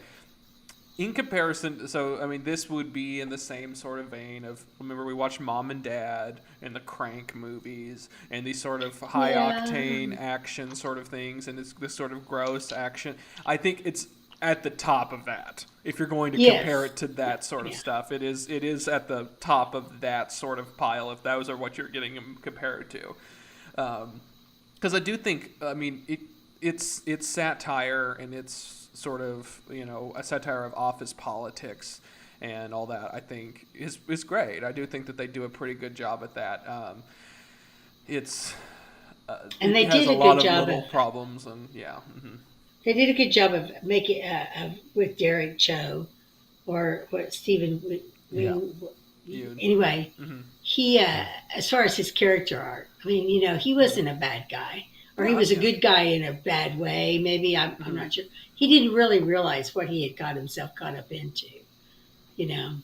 in comparison, so I mean, this would be in the same sort of vein of, remember, we watched Mom and Dad and the Crank movies and these sort of high octane action sort of things, and this sort of gross action. I think it's at the top of that. If you're going to compare it to that sort of stuff, it is at the top of that sort of pile, if those are what you're getting them compared to. Because I do think, I mean, it's satire, and it's sort of, a satire of office politics and all that, I think is great. I do think that they do a pretty good job at that. And they it did has a lot good of job little of problems, and yeah. Mm-hmm. They did a good job of making with Derek Cho, or what Stephen. Anyway, he as far as his character arc, I mean, he wasn't a bad guy, or he was a good guy in a bad way. Maybe I'm not sure. He didn't really realize what he had got himself caught up into, Yeah,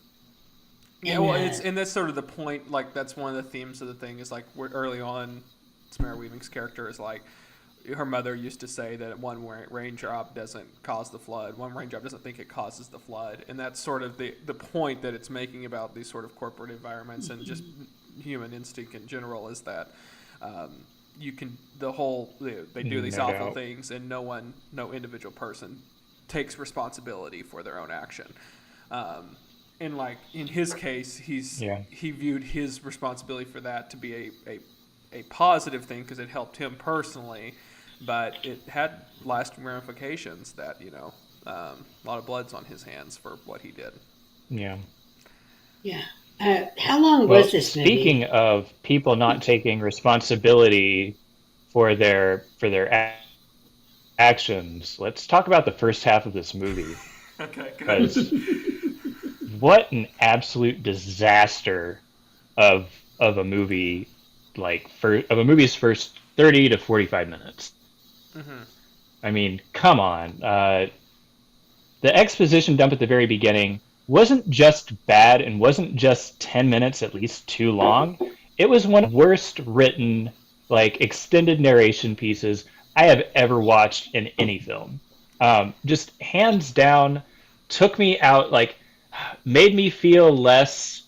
and, well, and that's sort of the point. Like, that's one of the themes of the thing is, like, early on, Samara Weaving's character is like, her mother used to say that one raindrop doesn't cause the flood. One raindrop doesn't think it causes the flood. And that's sort of the point that it's making about these sort of corporate environments and just human instinct in general, is that they do these awful things, and no individual person takes responsibility for their own action. And, like, in his case, he viewed his responsibility for that to be a positive thing, because it helped him personally, but it had lasting ramifications that, a lot of blood's on his hands for what he did. Yeah. How long was this movie? Speaking of people not taking responsibility for their actions, let's talk about the first half of this movie. Okay, good. What an absolute disaster of a movie, of a movie's first 30 to 45 minutes. Mm-hmm. I mean, come on. The exposition dump at the very beginning wasn't just bad, and wasn't just 10 minutes at least too long. It was one of the worst written, extended narration pieces I have ever watched in any film. Just hands down, took me out, made me feel less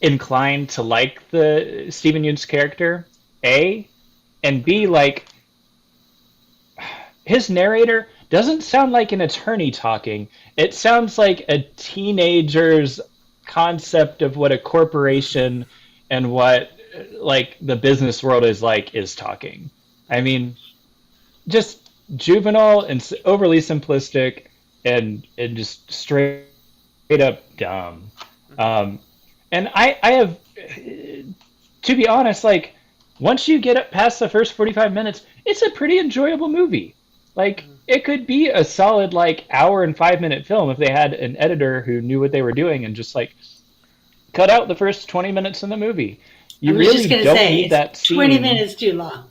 inclined to like the Stephen Yeun's character, A, and B, his narrator doesn't sound like an attorney talking. It sounds like a teenager's concept of what a corporation and what, the business world is talking. I mean, just juvenile and overly simplistic, and just straight up dumb. And I have, to be honest, once you get past the first 45 minutes, it's a pretty enjoyable movie. It could be a solid, hour and 5-minute film if they had an editor who knew what they were doing and just, cut out the first 20 minutes in the movie. You really don't need that scene. 20 minutes too long.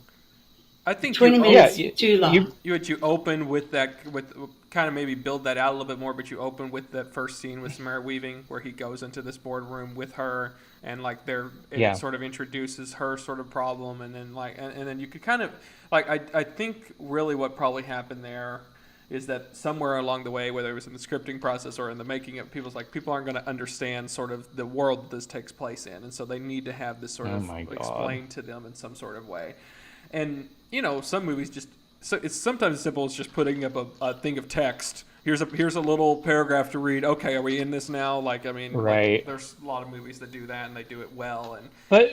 I think 20 minutes too long. You open with that, with kind of maybe build that out a little bit more, but you open with that first scene with Samara Weaving where he goes into this boardroom with her, and it sort of introduces her sort of problem, and then and then you could kind of I think really what probably happened there is that somewhere along the way, whether it was in the scripting process or in the making of, people aren't going to understand sort of the world that this takes place in, and so they need to have this sort of explained to them in some sort of way. And some movies it's sometimes as simple as just putting up a thing of text here's a little paragraph to read. Okay, are we in this now? Like, I mean, Right. like, there's a lot of movies that do that, and they do it well. And But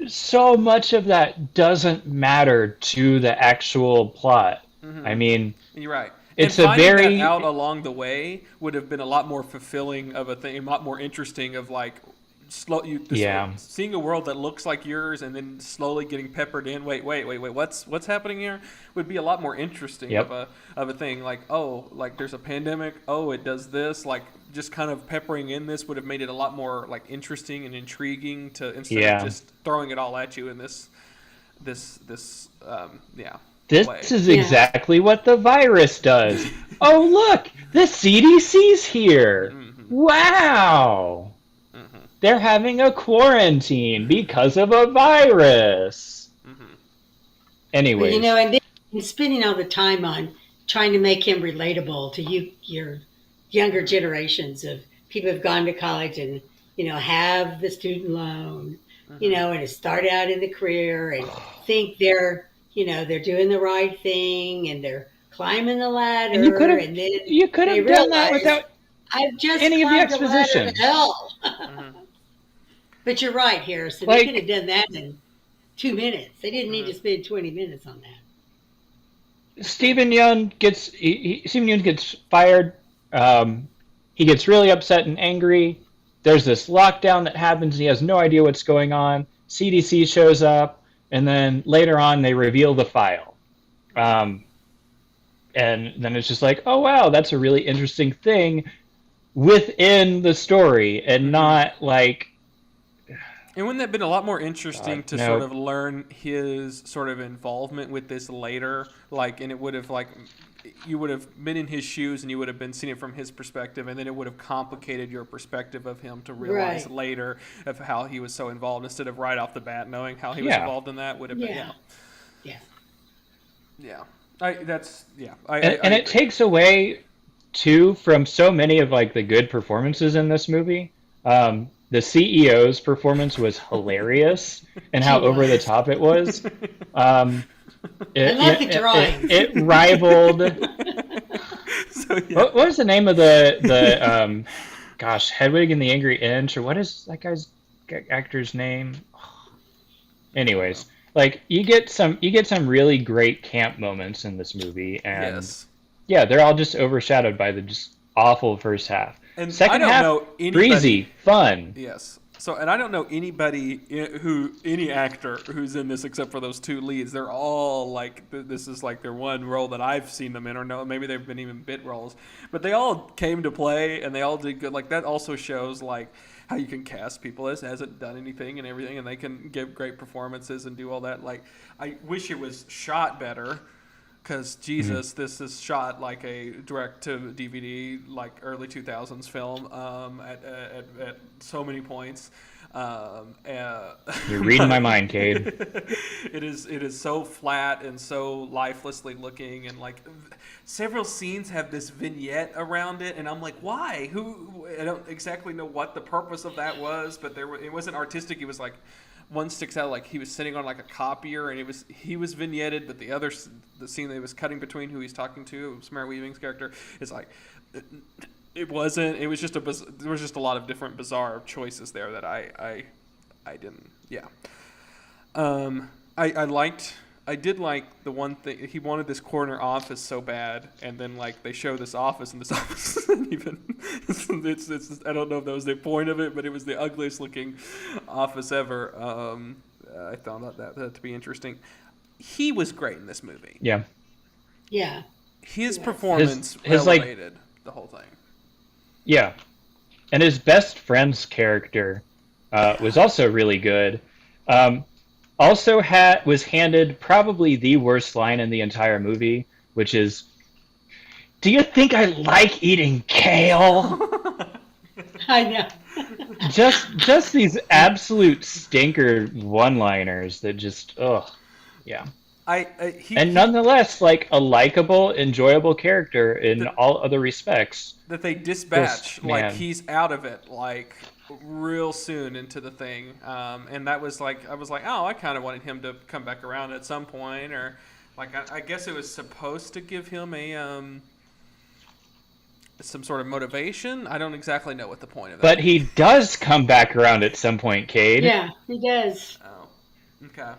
so much of that doesn't matter to the actual plot. I mean, you're right. it's and a finding very that out along the way would have been a lot more fulfilling of a thing, a lot more interesting. Of like, seeing a world that looks like yours, and then slowly getting peppered in. Wait, what's happening here? Would be a lot more interesting of a thing. Like, oh, like there's a pandemic. Oh, it does this. Like, just kind of peppering in this would have made it a lot more like interesting and intriguing to instead of just throwing it all at you in this This is exactly what the virus does. Oh, look, the CDC's here. Wow. They're having a quarantine because of a virus. Anyway, and then spending all the time on trying to make him relatable to your younger generations of people who've gone to college and have the student loan, and have started out in the career and think they're doing the right thing and they're climbing the ladder. And you could have done that without I've just any of the climbed the ladder exposition. to hell. But you're right, Harrison. They could have done that in 2 minutes. They didn't need to spend 20 minutes on that. Stephen Yeun gets fired. He gets really upset and angry. There's this lockdown that happens. And he has no idea what's going on. CDC shows up, and then later on they reveal the file. And then it's just like, oh wow, that's a really interesting thing within the story, and not like. And wouldn't that have been a lot more interesting to sort of learn his sort of involvement with this later? Like, and it would have like, you would have been in his shoes and you would have been seeing it from his perspective, and then it would have complicated your perspective of him to realize later of how he was so involved instead of right off the bat knowing how he was involved in that would have been And it takes away too from so many of like the good performances in this movie. The CEO's performance was hilarious, and how over the top it was. I love the drawing. It rivaled. What was the name of the Hedwig and the Angry Inch, or what is that guy's actor's name? Anyways, like you get some really great camp moments in this movie, and they're all just overshadowed by the just awful first half. And second half, breezy, fun. Yes. So, and I don't know any actor who's in this except for those two leads. They're all like, this is like their one role that I've seen them in, or no, maybe they've been even bit roles. But they all came to play, and they all did good. Like, that also shows like how you can cast people that hasn't done anything and everything, and they can give great performances and do all that. Like, I wish it was shot better. Because, Jesus, this is shot like a direct-to-DVD, like early 2000s film at so many points. You're reading my mind, Cade. It is so flat and so lifelessly looking, and like several scenes have this vignette around it, and I'm like, why? I don't exactly know what the purpose of that was, but it wasn't artistic. It was like, one sticks out like he was sitting on like a copier, and he was vignetted, but the scene that he was cutting between who he's talking to, Samara Weaving's character, is like it wasn't. It was just there was just a lot of different bizarre choices there that I didn't. Yeah. I did like the one thing, he wanted this corner office so bad, and then like they show this office, and this office isn't even it's I don't know if that was the point of it, but it was the ugliest looking office ever. I found that to be interesting. He was great in this movie. Yeah. His performance his elevated the whole thing. Yeah. And his best friend's character was also really good. Also was handed probably the worst line in the entire movie, which is, "Do you think I like eating kale?" I know. just these absolute stinker one-liners that just, yeah. And nonetheless, like a likable, enjoyable character in all other respects. That they dispatch, like he's out of it, like real soon into the thing, and that was like, I was like, oh, I kind of wanted him to come back around at some point, or like I guess it was supposed to give him some sort of motivation. I don't exactly know what the point of that. But he does come back around at some point, Cade. Yeah, he does. Oh, okay.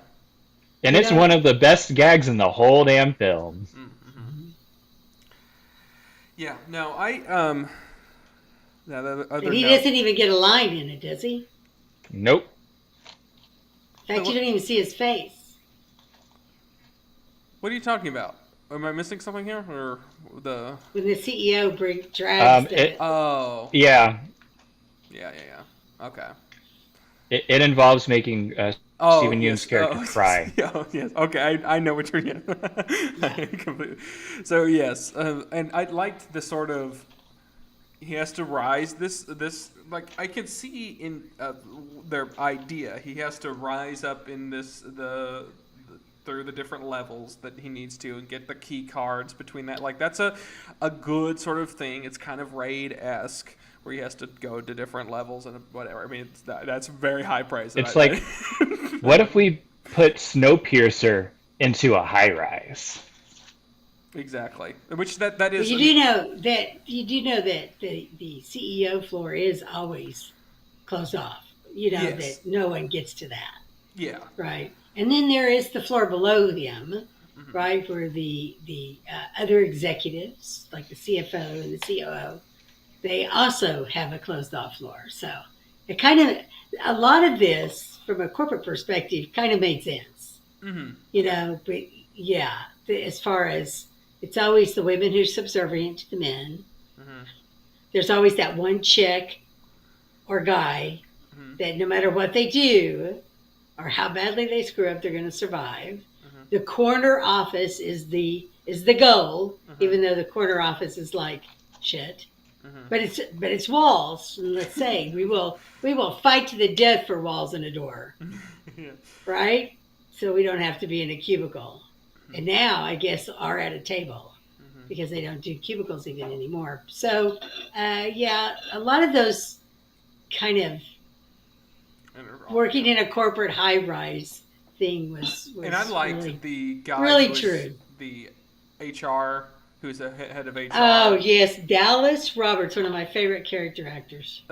And it's one of the best gags in the whole damn film. Mm-hmm. Yeah. No, And he doesn't even get a line in it, does he? Nope. In fact, you don't even see his face. What are you talking about? Am I missing something here, or the? When the CEO drags Oh. Yeah. Yeah. Okay. It involves making Stephen Yeun's character cry. Oh, yes. Okay, I know what you're getting. Completely. So yes, and I liked the sort of. He has to rise. This like I can see in their idea. He has to rise up in through the different levels that he needs to and get the key cards between that. Like that's a good sort of thing. It's kind of Raid-esque where he has to go to different levels and whatever. I mean, that's very high praise. It's like, what if we put Snowpiercer into a high rise? Exactly. Which that is. You do know that the CEO floor is always closed off. You know that no one gets to that. Yeah. Right. And then there is the floor below them, right, where the other executives, like the CFO and the COO, they also have a closed-off floor. So it kind of, a lot of this, from a corporate perspective, kind of made sense. Mm-hmm. You know, but yeah, as far as, it's always the women who're subservient to the men. Mm-hmm. There's always that one chick or guy that no matter what they do, or how badly they screw up, they're going to survive. Mm-hmm. The corner office is the goal, even though the corner office is like shit. Mm-hmm. But it's walls. And let's say we will fight to the death for walls and a door, right? So we don't have to be in a cubicle. Mm-hmm. And now I guess are at a table because they don't do cubicles even anymore. So yeah, a lot of those kind of working in a corporate high-rise thing was and I liked really, the guy really who was true. The HR who's the head of HR. Oh yes, Dallas Roberts, one of my favorite character actors.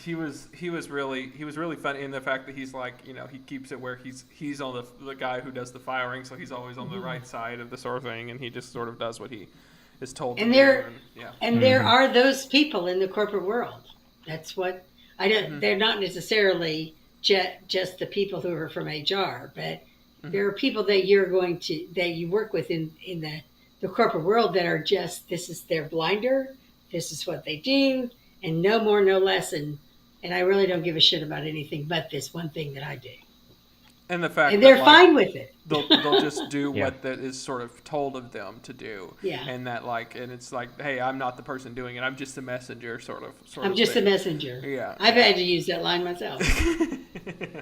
He was really funny in the fact that he's like, you know, he keeps it where he's on the guy who does the firing, so he's always on the right side of the sort of thing, and he just sort of does what he is told to do. And there are those people in the corporate world. That's what I don't. They're not necessarily just the people who are from HR, but there are people that you work with in the corporate world that are just, this is their blinder, this is what they do, and no more, no less, and I really don't give a shit about anything but this one thing that I do. And the fact, and they're fine with it. They'll just do what that is sort of told of them to do. Yeah. And that and it's like, hey, I'm not the person doing it. I'm just the messenger, sort of. I'm just the messenger. Yeah. I've had to use that line myself.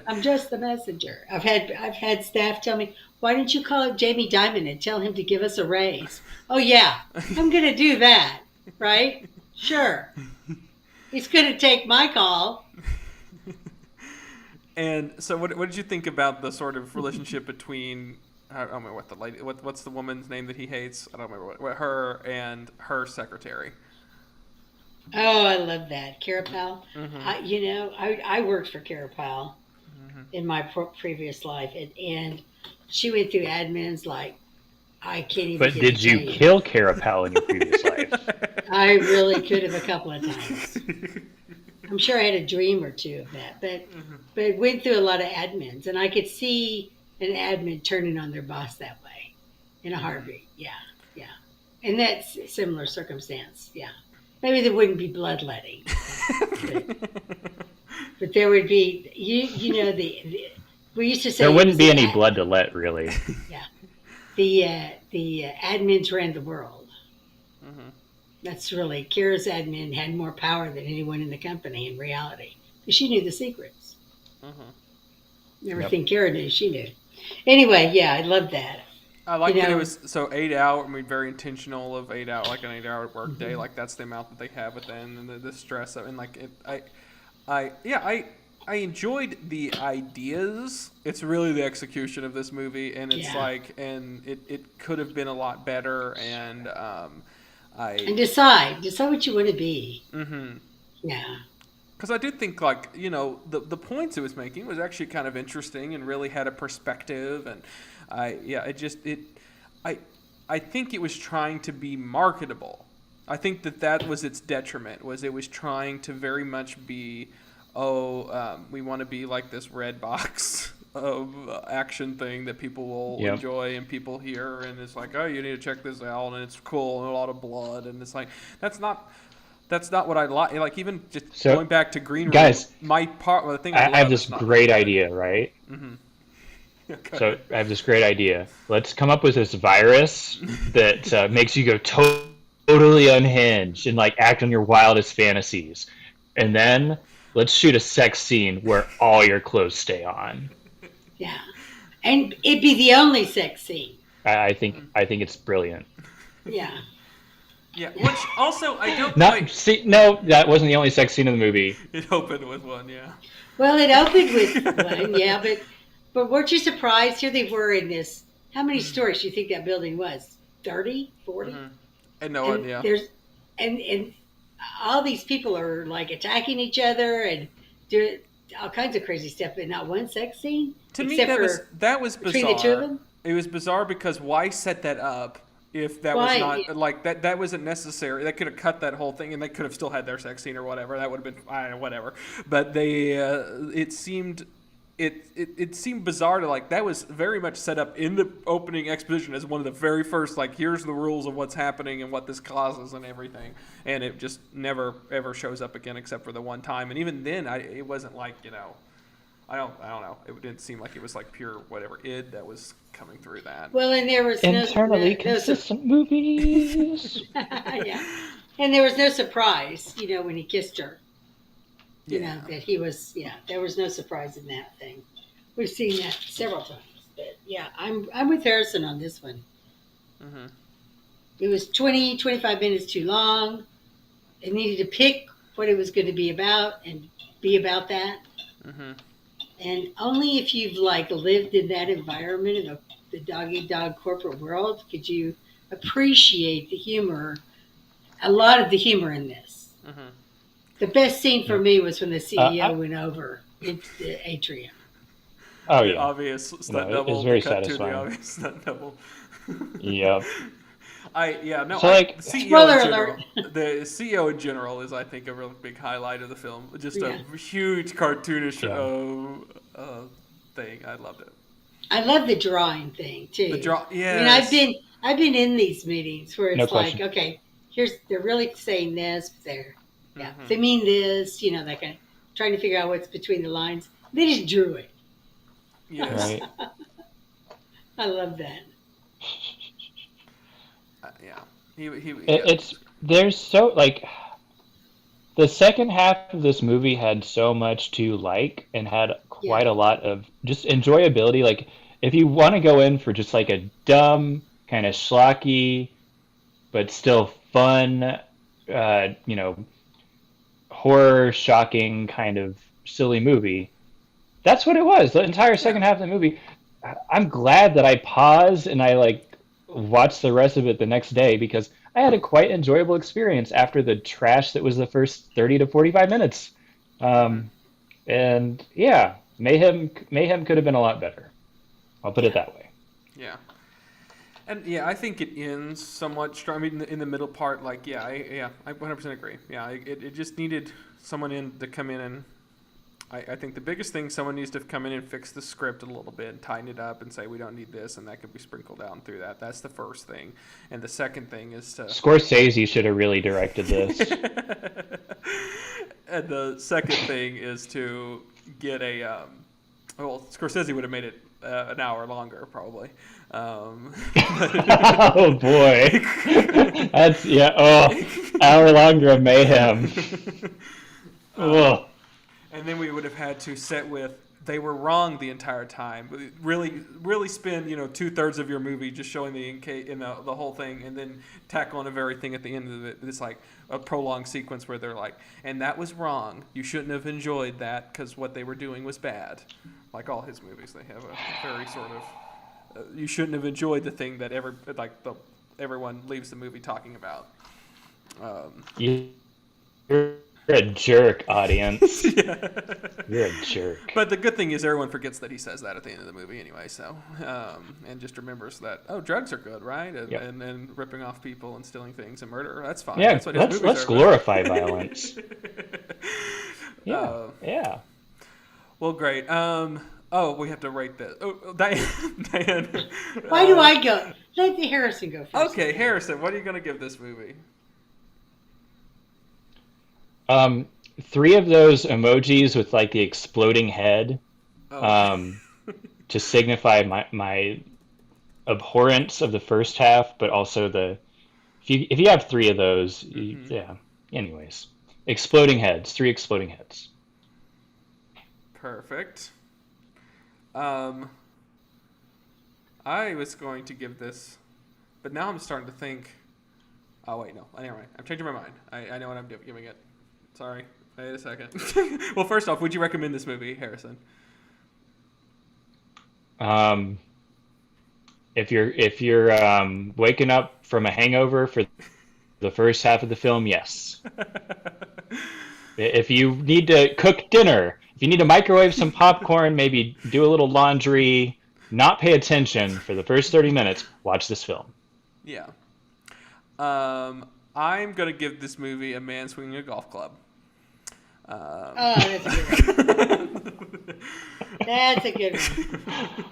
I'm just the messenger. I've had staff tell me, why didn't you call up Jamie Dimon and tell him to give us a raise? Oh yeah, I'm gonna do that, right? Sure. He's gonna take my call. And so, what did you think about the sort of relationship between? I don't remember what the lady. What's the woman's name that he hates? I don't remember what her and her secretary. Oh, I love that, Carapal. I worked for Carapal in my previous life, and she went through admins like I can't even. But did you kill Carapal in your previous life? I really could have a couple of times. I'm sure I had a dream or two of that, but went through a lot of admins, and I could see an admin turning on their boss that way in a heartbeat. Yeah. And that's a similar circumstance. Yeah. Maybe there wouldn't be bloodletting, but there would be. We used to say there wouldn't be any blood to let, really. Yeah. The admins ran the world. That's really, Kira's admin had more power than anyone in the company in reality. Because she knew the secrets. Everything Kira knew, she knew. Anyway, yeah, I love that. I like that it was so 8 hour. I mean, very intentional of 8 hour, like an 8 hour work day. Like that's the amount that they have within, and the stress of, and like it. I enjoyed the ideas. It's really the execution of this movie, and it's and it could have been a lot better. And And decide what you want to be. Mm-hmm. Yeah. Because I do think, like, you know, the points it was making was actually kind of interesting and really had a perspective, and I think it was trying to be marketable. I think that was its detriment, was it was trying to very much be, we want to be like this red box of action thing that people will enjoy and people hear, and it's like, oh, you need to check this out, and it's cool, and a lot of blood, and it's like, that's not what I like. Like, even just going back to Green Room, guys, the thing I have this great idea, right? Mm-hmm. So I have this great idea. Let's come up with this virus that makes you go totally unhinged and like act on your wildest fantasies, and then let's shoot a sex scene where all your clothes stay on. Yeah, and it'd be the only sex scene. I think it's brilliant. Yeah. Yeah, which also I don't No, that wasn't the only sex scene in the movie. It opened with one, yeah. Well, it opened with one, yeah, but weren't you surprised? Here they were in this. How many stories do you think that building was? 30, 40? Mm-hmm. And no one, yeah. And all these people are like attacking each other and doing all kinds of crazy stuff, but not one sex scene. To me, that was bizarre. Between the two of them? It was bizarre because why set that up? If that was not, like, that wasn't necessary. They could have cut that whole thing, and they could have still had their sex scene or whatever. That would have been, whatever. But it seemed bizarre to, like, that was very much set up in the opening exposition as one of the very first, like, here's the rules of what's happening and what this causes and everything. And it just never, ever shows up again except for the one time. And even then, it wasn't like, you know, I don't know. It didn't seem like it was like pure whatever id that was coming through that. Well, and there was internally consistent movies. Yeah, and there was no surprise, you know, when he kissed her. You know that he was. Yeah, there was no surprise in that thing. We've seen that several times, but yeah, I'm with Harrison on this one. Mm-hmm. It was 25 minutes too long. It needed to pick what it was going to be about and be about that. Mm-hmm. And only if you've like lived in that environment of the dog-eat-dog corporate world could you appreciate the humor, a lot of the humor in this. Mm-hmm. The best scene for me was when the CEO went over into the atrium. Oh, the yeah. obvious stunt double. It was very cut satisfying. To the obvious stunt double. Yep. Spoiler alert. The CEO in general is, I think, a real big highlight of the film. Just a huge cartoonish thing. I loved it. I love the drawing thing too. Yes. I mean, I've been in these meetings where it's like, question. okay, they're really saying this, but Mm-hmm. they mean this, you know, that kind of trying to figure out what's between the lines. They just drew it. Yes. Right. I love that. Yeah. There's so, like, the second half of this movie had so much to like and had quite a lot of just enjoyability. Like, if you want to go in for just like a dumb, kind of schlocky, but still fun, you know, horror, shocking, kind of silly movie, that's what it was. The entire second half of the movie. I'm glad that I paused and I, like, watched the rest of it the next day because I had a quite enjoyable experience after the trash that was the first 30 to 45 minutes. And yeah, Mayhem could have been a lot better. I'll put it that way. Yeah. And yeah, I think it ends somewhat strong. I mean, in the middle part, like, I 100% agree. Yeah, it just needed someone to come in and I think the biggest thing, someone needs to come in and fix the script a little bit and tighten it up and say, we don't need this, and that could be sprinkled down through that. That's the first thing. And the second thing is to... Scorsese should have really directed this. And the second thing is to get a... well, Scorsese would have made it an hour longer, probably. Oh, boy. That's... hour longer of Mayhem. And then we would have had to set with they were wrong the entire time. Really spend 2/3 of your movie just showing the whole thing, and then tack on a very thing at the end of it. It's like a prolonged sequence where they're like, and that was wrong. You shouldn't have enjoyed that because what they were doing was bad. Like all his movies, they have a very sort of you shouldn't have enjoyed the thing that everyone leaves the movie talking about. You're a jerk, audience. Yeah. You're a jerk. But the good thing is everyone forgets that he says that at the end of the movie anyway, so and just remembers that, oh, drugs are good, right? And, Yep. and ripping off people and stealing things and murder, that's fine. Yeah, That's what his movies let's are glorify violence. about. Yeah. Well, great. Oh, we have to rate this. Oh, Diane. Why do I go? Let the Harrison go first. Okay, Harrison, what are you going to give this movie? 3 of those emojis with like the exploding head, Oh. to signify my abhorrence of the first half, but also if you have 3 of those, yeah. Anyways, exploding heads, 3 exploding heads. Perfect. I was going to give this, but now I'm starting to think. Oh wait, no. Never mind. I'm changing my mind. I know what I'm giving it. Sorry. Wait a second. Well, first off, would you recommend this movie, Harrison? If you're waking up from a hangover for the first half of the film, yes. If you need to cook dinner, if you need to microwave some popcorn, maybe do a little laundry, not pay attention for the first 30 minutes, watch this film. Yeah. I'm gonna give this movie a man swinging a golf club. Oh, that's a good one. That's a good one.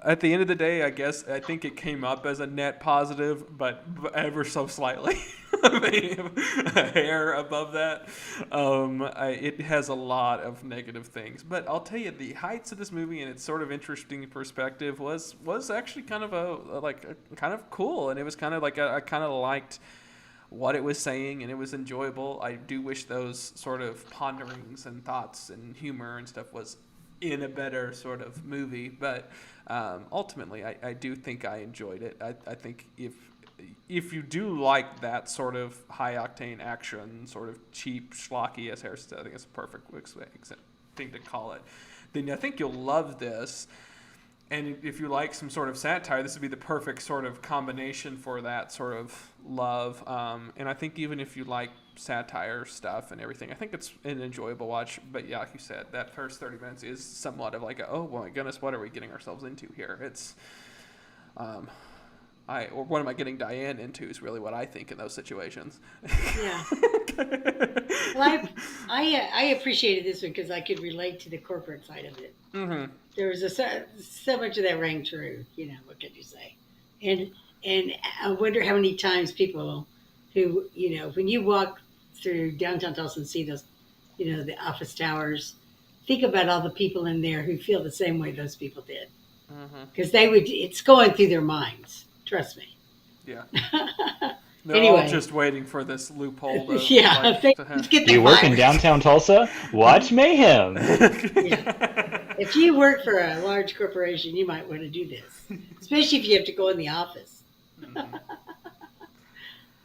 At the end of the day, I guess I think it came up as a net positive, but ever so slightly, a hair above that. It has a lot of negative things, but I'll tell you, the heights of this movie and its sort of interesting perspective was actually kind of kind of cool, and it was kind of like I kind of liked what it was saying, and it was enjoyable. I do wish those sort of ponderings and thoughts and humor and stuff was in a better sort of movie, but ultimately I do think I enjoyed it. I think if you do like that sort of high octane action, sort of cheap schlocky, as Harrison said, I think it's a perfect thing to call it, then I think you'll love this. And if you like some sort of satire, this would be the perfect sort of combination for that sort of love. And I think even if you like satire stuff and everything, I think it's an enjoyable watch. But yeah, like you said, that first 30 minutes is somewhat of like, oh my goodness, what are we getting ourselves into here? It's, or what am I getting Diane into is really what I think in those situations. Yeah. Well, I appreciated this one because I could relate to the corporate side of it. Mm-hmm. There was so much of that rang true. What could you say? And I wonder how many times people who, when you walk through downtown Tulsa and see those, the office towers, think about all the people in there who feel the same way those people did. Because it's going through their minds. Trust me. Yeah. They're all just waiting for this loophole to, get you work in downtown Tulsa? Watch Mayhem. Yeah. If you work for a large corporation, you might want to do this, especially if you have to go in the office.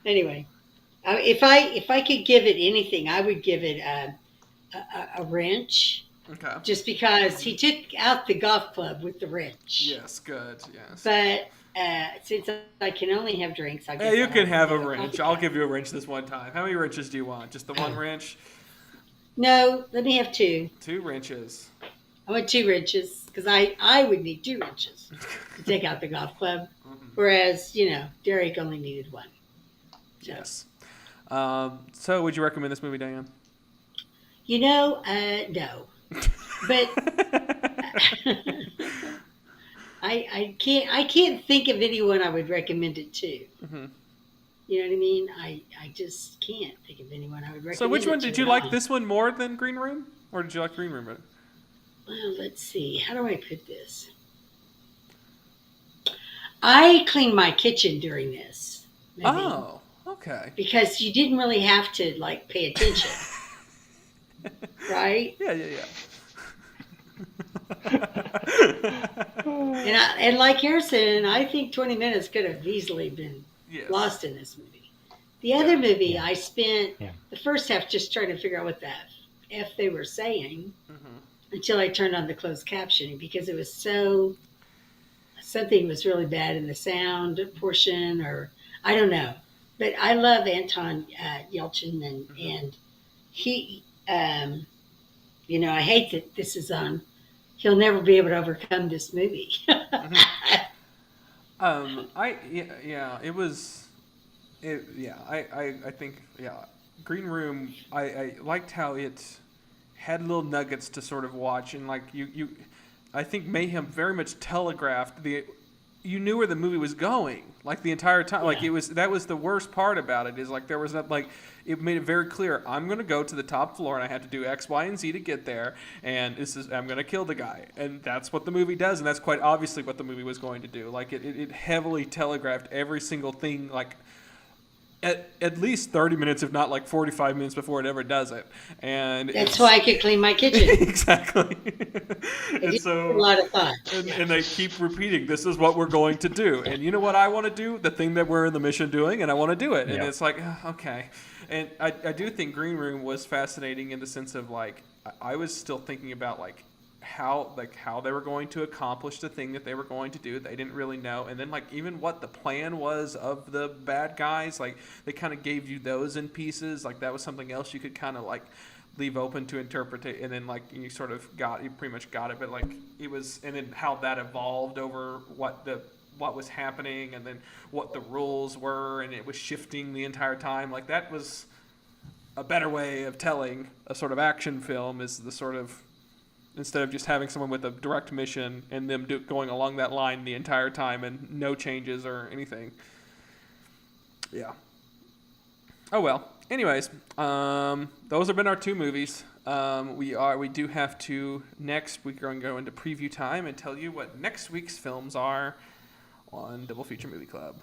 Anyway, if I could give it anything, I would give it a wrench. Okay. Just because he took out the golf club with the wrench. Yes, good. Yes. But since I can only have drinks, I guess you can have a wrench. I'll give you a wrench this one time. How many wrenches do you want? Just the one wrench? No, let me have 2. 2 wrenches. I want 2 wrenches because I would need 2 wrenches to take out the golf club, whereas Derek only needed 1. So. Yes. So, would you recommend this movie, Diane? No, but I can't think of anyone I would recommend it to. Mm-hmm. You know what I mean? I just can't think of anyone I would recommend. So, which one it to did you at like? all. This one more than Green Room, or did you like Green Room better? Well, let's see. How do I put this? I cleaned my kitchen during this. Maybe, Oh, okay. because you didn't really have to pay attention, right? Yeah. And like Harrison, I think 20 minutes could have easily been Yes. lost in this movie. The other movie, I spent the first half just trying to figure out what the F they were saying until I turned on the closed captioning because it was so something was really bad in the sound portion, or I don't know. But I love Anton Yelchin, and he, I hate that this is on. He'll never be able to overcome this movie. I think Green Room. I liked how it had little nuggets to sort of watch, and like I think Mayhem very much telegraphed you knew where the movie was going, like the entire time. Yeah. Like that was the worst part about it, is like there was not like, it made it very clear, I'm going to go to the top floor and I have to do X, Y, and Z to get there, and I'm going to kill the guy. And that's what the movie does, and that's quite obviously what the movie was going to do. Like it heavily telegraphed every single thing, like at least 30 minutes, if not like 45 minutes before it ever does it. And that's why I could clean my kitchen. Exactly. And so, a lot of thought. And they keep repeating, this is what we're going to do. And you know what I want to do? The thing that we're in the mission doing, and I want to do it. And it's like, okay. And I do think Green Room was fascinating in the sense of like, I was still thinking about like how they were going to accomplish the thing that they were going to do. They didn't really know. And then like even what the plan was of the bad guys, like they kind of gave you those in pieces. Like that was something else you could kind of like leave open to interpret it. And then like you pretty much got it. But like it was, and then how that evolved over what was happening, and then what the rules were, and it was shifting the entire time. Like that was a better way of telling a sort of action film, is the sort of, instead of just having someone with a direct mission and them going along that line the entire time and no changes or anything. Yeah. Oh well. Anyways, those have been our 2 movies. We do have to, next week we're going to go into preview time and tell you what next week's films are on Double Feature Movie Club.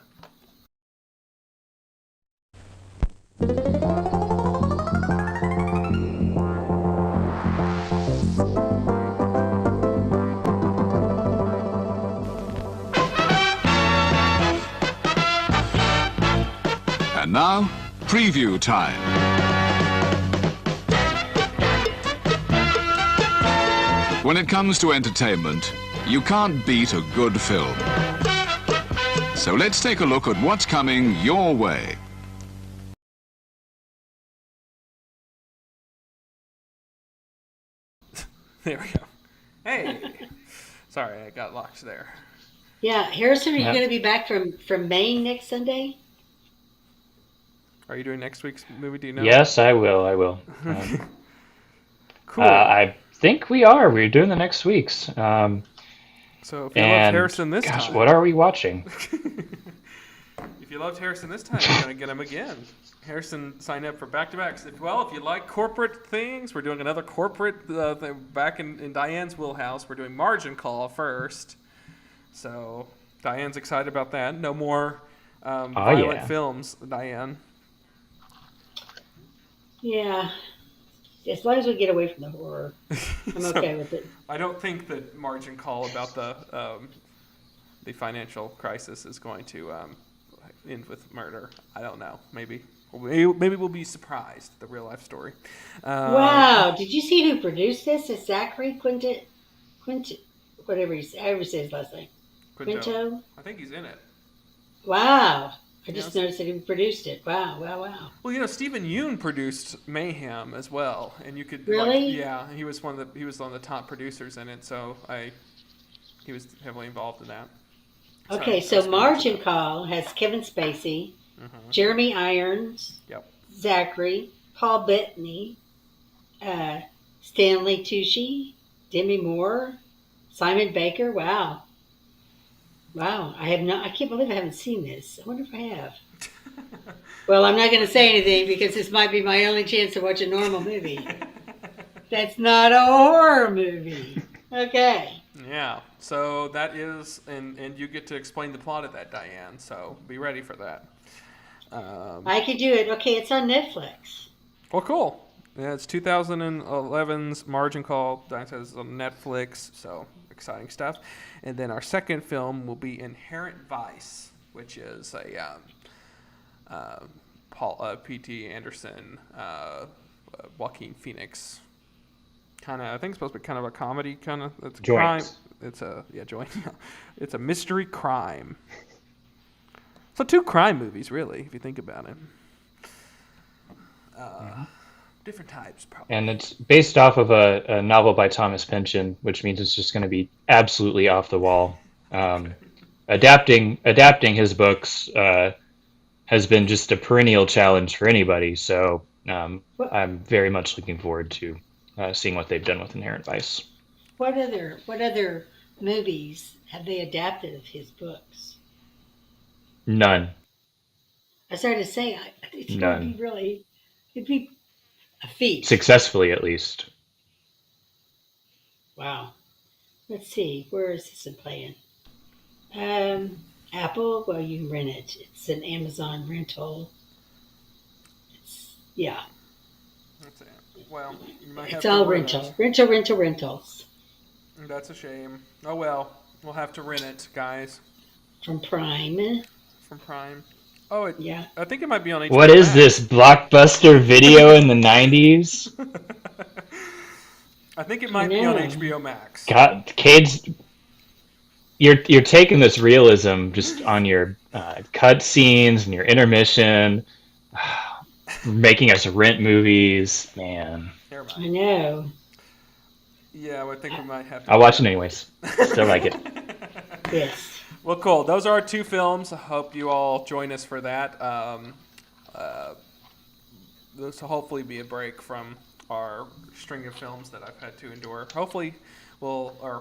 And now, preview time. When it comes to entertainment, you can't beat a good film. So let's take a look at what's coming your way. There we go. Hey. Sorry, I got locked there. Yeah, Harrison, are you going to be back from Maine next Sunday? Are you doing next week's movie? Do you know? Yes, I will. Cool. I think we are. We're doing the next week's. So if you loved Harrison this time... what are we watching? If you loved Harrison this time, you're going to get him again. Harrison signed up for back-to-backs. If you like corporate things, we're doing another corporate thing back in Diane's wheelhouse. We're doing Margin Call first. So Diane's excited about that. No more violent films, Diane. Yeah. As long as we get away from the horror, I'm okay with it. I don't think that Margin Call about the financial crisis is going to end with murder. I don't know. Maybe we'll be surprised. The real life story. Wow! Did you see who produced this? It's Zachary Quinto, whatever however say his last name. Quinto. I think he's in it. Wow! I just noticed that he produced it. Wow! Well, Stephen Yeun produced Mayhem as well, and you could really, he was one of the top producers in it. So he was heavily involved in that. Okay, so Margin Call has Kevin Spacey, Jeremy Irons, Zachary, Paul Bettany, Stanley Tucci, Demi Moore, Simon Baker. Wow! I can't believe I haven't seen this. I wonder if I have. Well, I'm not going to say anything because this might be my only chance to watch a normal movie. That's not a horror movie. Okay. Yeah. So that is, and you get to explain the plot of that, Diane. So be ready for that. I could do it. Okay, it's on Netflix. Well, cool. Yeah, it's 2011's Margin Call. Diane says it's on Netflix. So exciting stuff. And then our second film will be Inherent Vice, which is a P.T. Anderson, Joaquin Phoenix kind of. I think it's supposed to be kind of a comedy kind of. It's Joint. join. It's a mystery crime. So 2 crime movies, really, if you think about it. Different types, probably. And it's based off of a novel by Thomas Pynchon, which means it's just going to be absolutely off the wall. Adapting his books has been just a perennial challenge for anybody. So I'm very much looking forward to seeing what they've done with Inherent Vice. What other movies have they adapted of his books? None. I started to say, it's going None. to be really, it'd be a feat. Successfully, at least. Wow. Let's see, where is this one playing? Apple, well, you can rent it. It's an Amazon rental. Yeah. That's it. Well, you might have It's to all rent rentals. it. That's a shame. Oh well, we'll have to rent it, guys. From Prime. From Prime. Oh, Yeah. I think it might be on HBO What is Max. this, Blockbuster Video in the 90s? I think it might be on HBO Max. God, Cade's... You're taking this realism just on your cut scenes and your intermission, making us rent movies, man. Never I mind. know. Yeah, I think we might have to. I'll watch it anyways. Still like it. Yes. Well, cool. Those are our 2 films. I hope you all join us for that. This will hopefully be a break from our string of films that I've had to endure. Hopefully,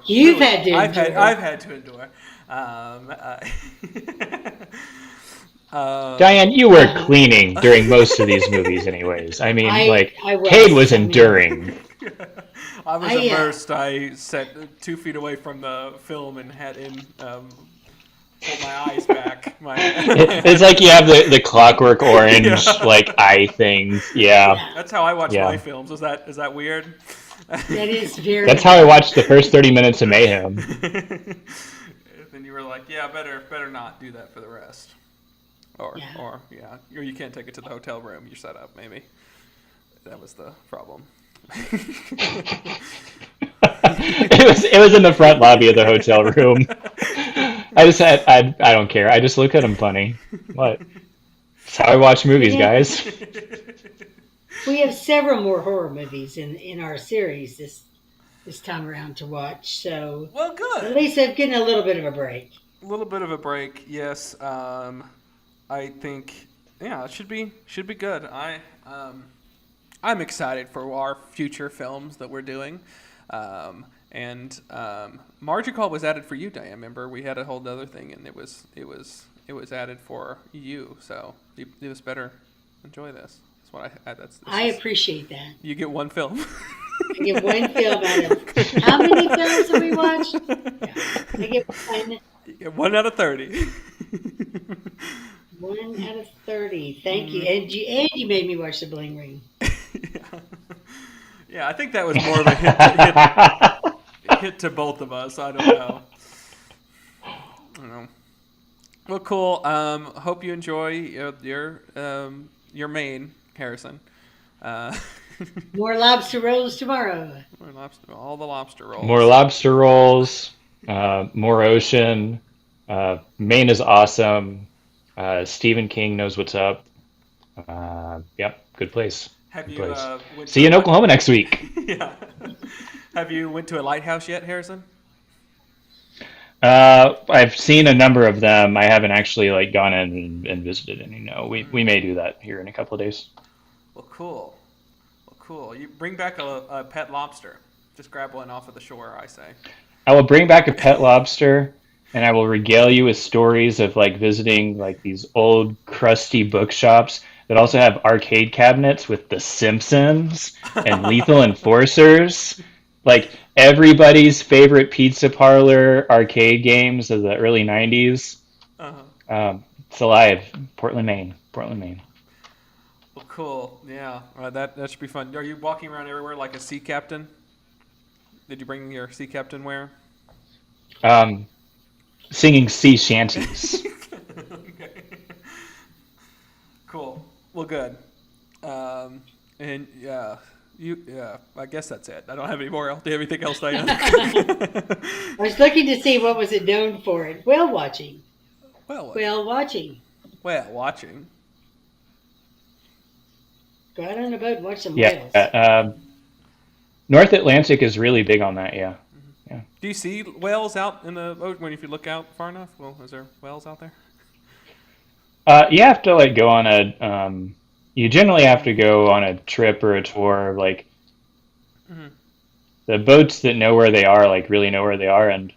You've had to I've endure. I've had to endure. Diane, you were cleaning during most of these movies anyways. I mean, I was. Cade was enduring. I was I, immersed. I sat 2 feet away from the film and had pulled my eyes back. It's like you have the Clockwork Orange eye things. Yeah. That's how I watch my films. Is that weird? That is very. That's how I watched the first 30 minutes of Mayhem. Then you were like, yeah, better not do that for the rest. Or you can't take it to the hotel room you set up. Maybe that was the problem. It was in the front lobby of the hotel room. I don't care. I just look at him funny. What? That's how I watch movies, guys. We have several more horror movies in our series this time around to watch. So Well, good. at least I'm getting a little bit of a break. A little bit of a break, yes. I think, it should be good. I'm excited for our future films that we're doing. Margin Call was added for you, Diane. Remember, we had a whole other thing, and it was added for you. So you just better enjoy this. That's what I appreciate that. You get 1 film. I get 1 film out of how many films have we watched? Yeah, I get 1. You get 1 out of 30. 1 out of 30. Thank you, and you made me watch The Bling Ring. Yeah, I think that was more of a hit to both of us. I don't know. Well, cool. Hope you enjoy your main, Harrison. More lobster rolls tomorrow. All the lobster rolls. More lobster rolls, more ocean. Maine is awesome. Stephen King knows what's up. Yep, good place. Have Good you place. See you in Oklahoma next week. Yeah. Have you went to a lighthouse yet, Harrison? I've seen a number of them. I haven't actually gone in and visited any. No, we may do that here in a couple of days. Well, cool. You bring back a pet lobster. Just grab one off of the shore, I say. I will bring back a pet lobster, and I will regale you with stories of visiting these old crusty bookshops that also have arcade cabinets with The Simpsons and Lethal Enforcers. Everybody's favorite pizza parlor arcade games of the early 90s. Uh-huh. It's alive. Portland, Maine. Well, cool. Yeah, that should be fun. Are you walking around everywhere like a sea captain? Did you bring your sea captain wear? Singing sea shanties. Okay. Cool. Well, good. And yeah, I guess that's it. I don't have any more else. Do you have anything else, Diane? I was looking to see what was it known for. Whale watching. Whale watching. watching. Go out on a boat and watch some Yeah. whales. North Atlantic is really big on that. Yeah. Yeah. Do you see whales out in the ocean if you look out far enough? Well, is there whales out there? You have to like go on a. You generally have to go on a trip or a tour. Like the boats that know where they are, like really know where they are. And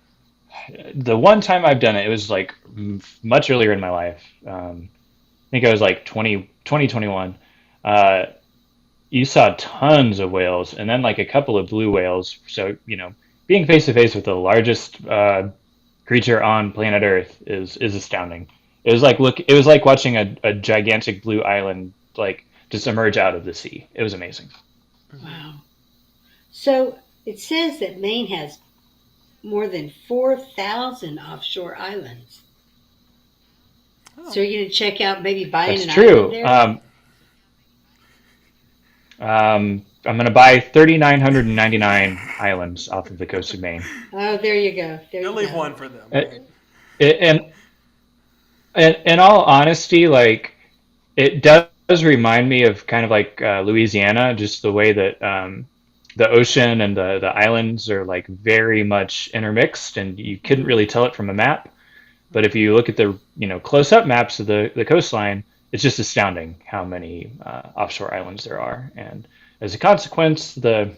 the one time I've done it, it was like much earlier in my life. I think I was like 2021. You saw tons of whales, and then like a couple of blue whales. So being face to face with the largest creature on planet Earth is astounding. It was like watching a gigantic blue island like just emerge out of the sea. It was amazing. Wow. So it says that Maine has more than 4,000 offshore islands. Oh. So you're going to check out maybe buying That's an true. island there? I'm going to buy 3,999 islands off of the coast of Maine. Oh, there you go. You'll leave one for them. And in all honesty, like it does remind me of kind of like Louisiana, just the way that the ocean and the islands are like very much intermixed, and you couldn't really tell it from a map. But if you look at the close-up maps of the coastline, it's just astounding how many offshore islands there are. And as a consequence, the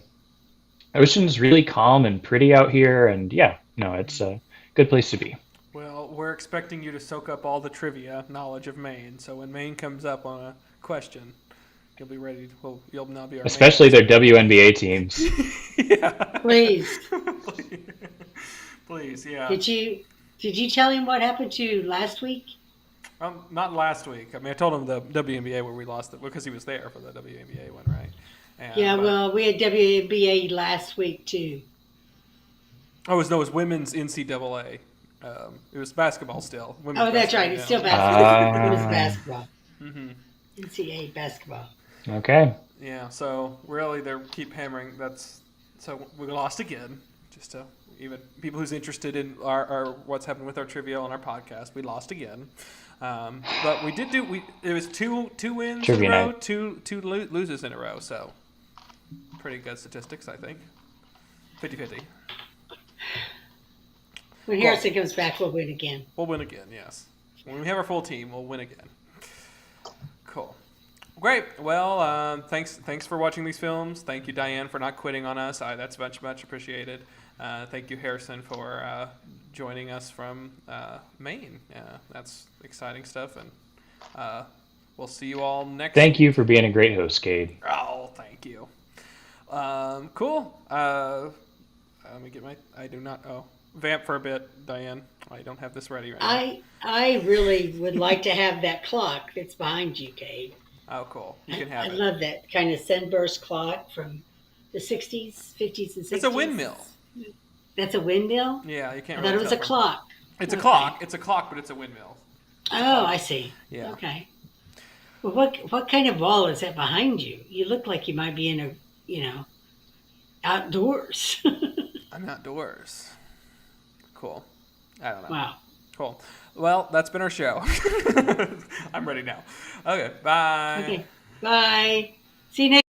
ocean's really calm and pretty out here. And it's a good place to be. Well, we're expecting you to soak up all the trivia knowledge of Maine. So when Maine comes up on a question, you'll be ready. You'll now be our especially their WNBA teams. Yeah. Please. Please, yeah. Did you tell him what happened to you last week? Not last week. I mean, I told him the WNBA where we lost it because he was there for the WNBA one, right? Well, we had WNBA last week too. It was women's NCAA. It was basketball still. Women's that's right. It's still basketball. It was basketball. Mm-hmm. NCAA basketball. Okay. Yeah. So really, they keep hammering. So we lost again. Just to even people who's interested in our what's happened with our trivia on our podcast, we lost again. But we did it was two wins Trivia in a row, night. two loses in a row. So pretty good statistics, I think. 50-50. When Harrison comes back, we'll win again. We'll win again, yes. When we have our full team, we'll win again. Cool. Great. Well, thanks for watching these films. Thank you, Diane, for not quitting on us. That's much appreciated. Thank you, Harrison, for joining us from Maine. That's exciting stuff, and we'll see you all next. Thank you for being a great host, Cade. Oh, thank you. Cool. Let me get I do not. Oh. Vamp for a bit, Diane. I don't have this ready right now. I really would like to have that clock that's behind you, Cade. Oh, cool. You can have I it. love that kind of sunburst clock from the 60s, 50s, and 60s. It's a windmill. That's a windmill? Yeah, you can't I thought really it was tell a from- clock. It's a clock. It's a clock, but it's a windmill. Oh, I see. Yeah. Okay. Well, what kind of wall is that behind you? You look like you might be in outdoors. I'm outdoors. Cool. I don't know. Wow. Cool. Well, that's been our show. I'm ready now. Okay, bye. Okay. Bye. See you next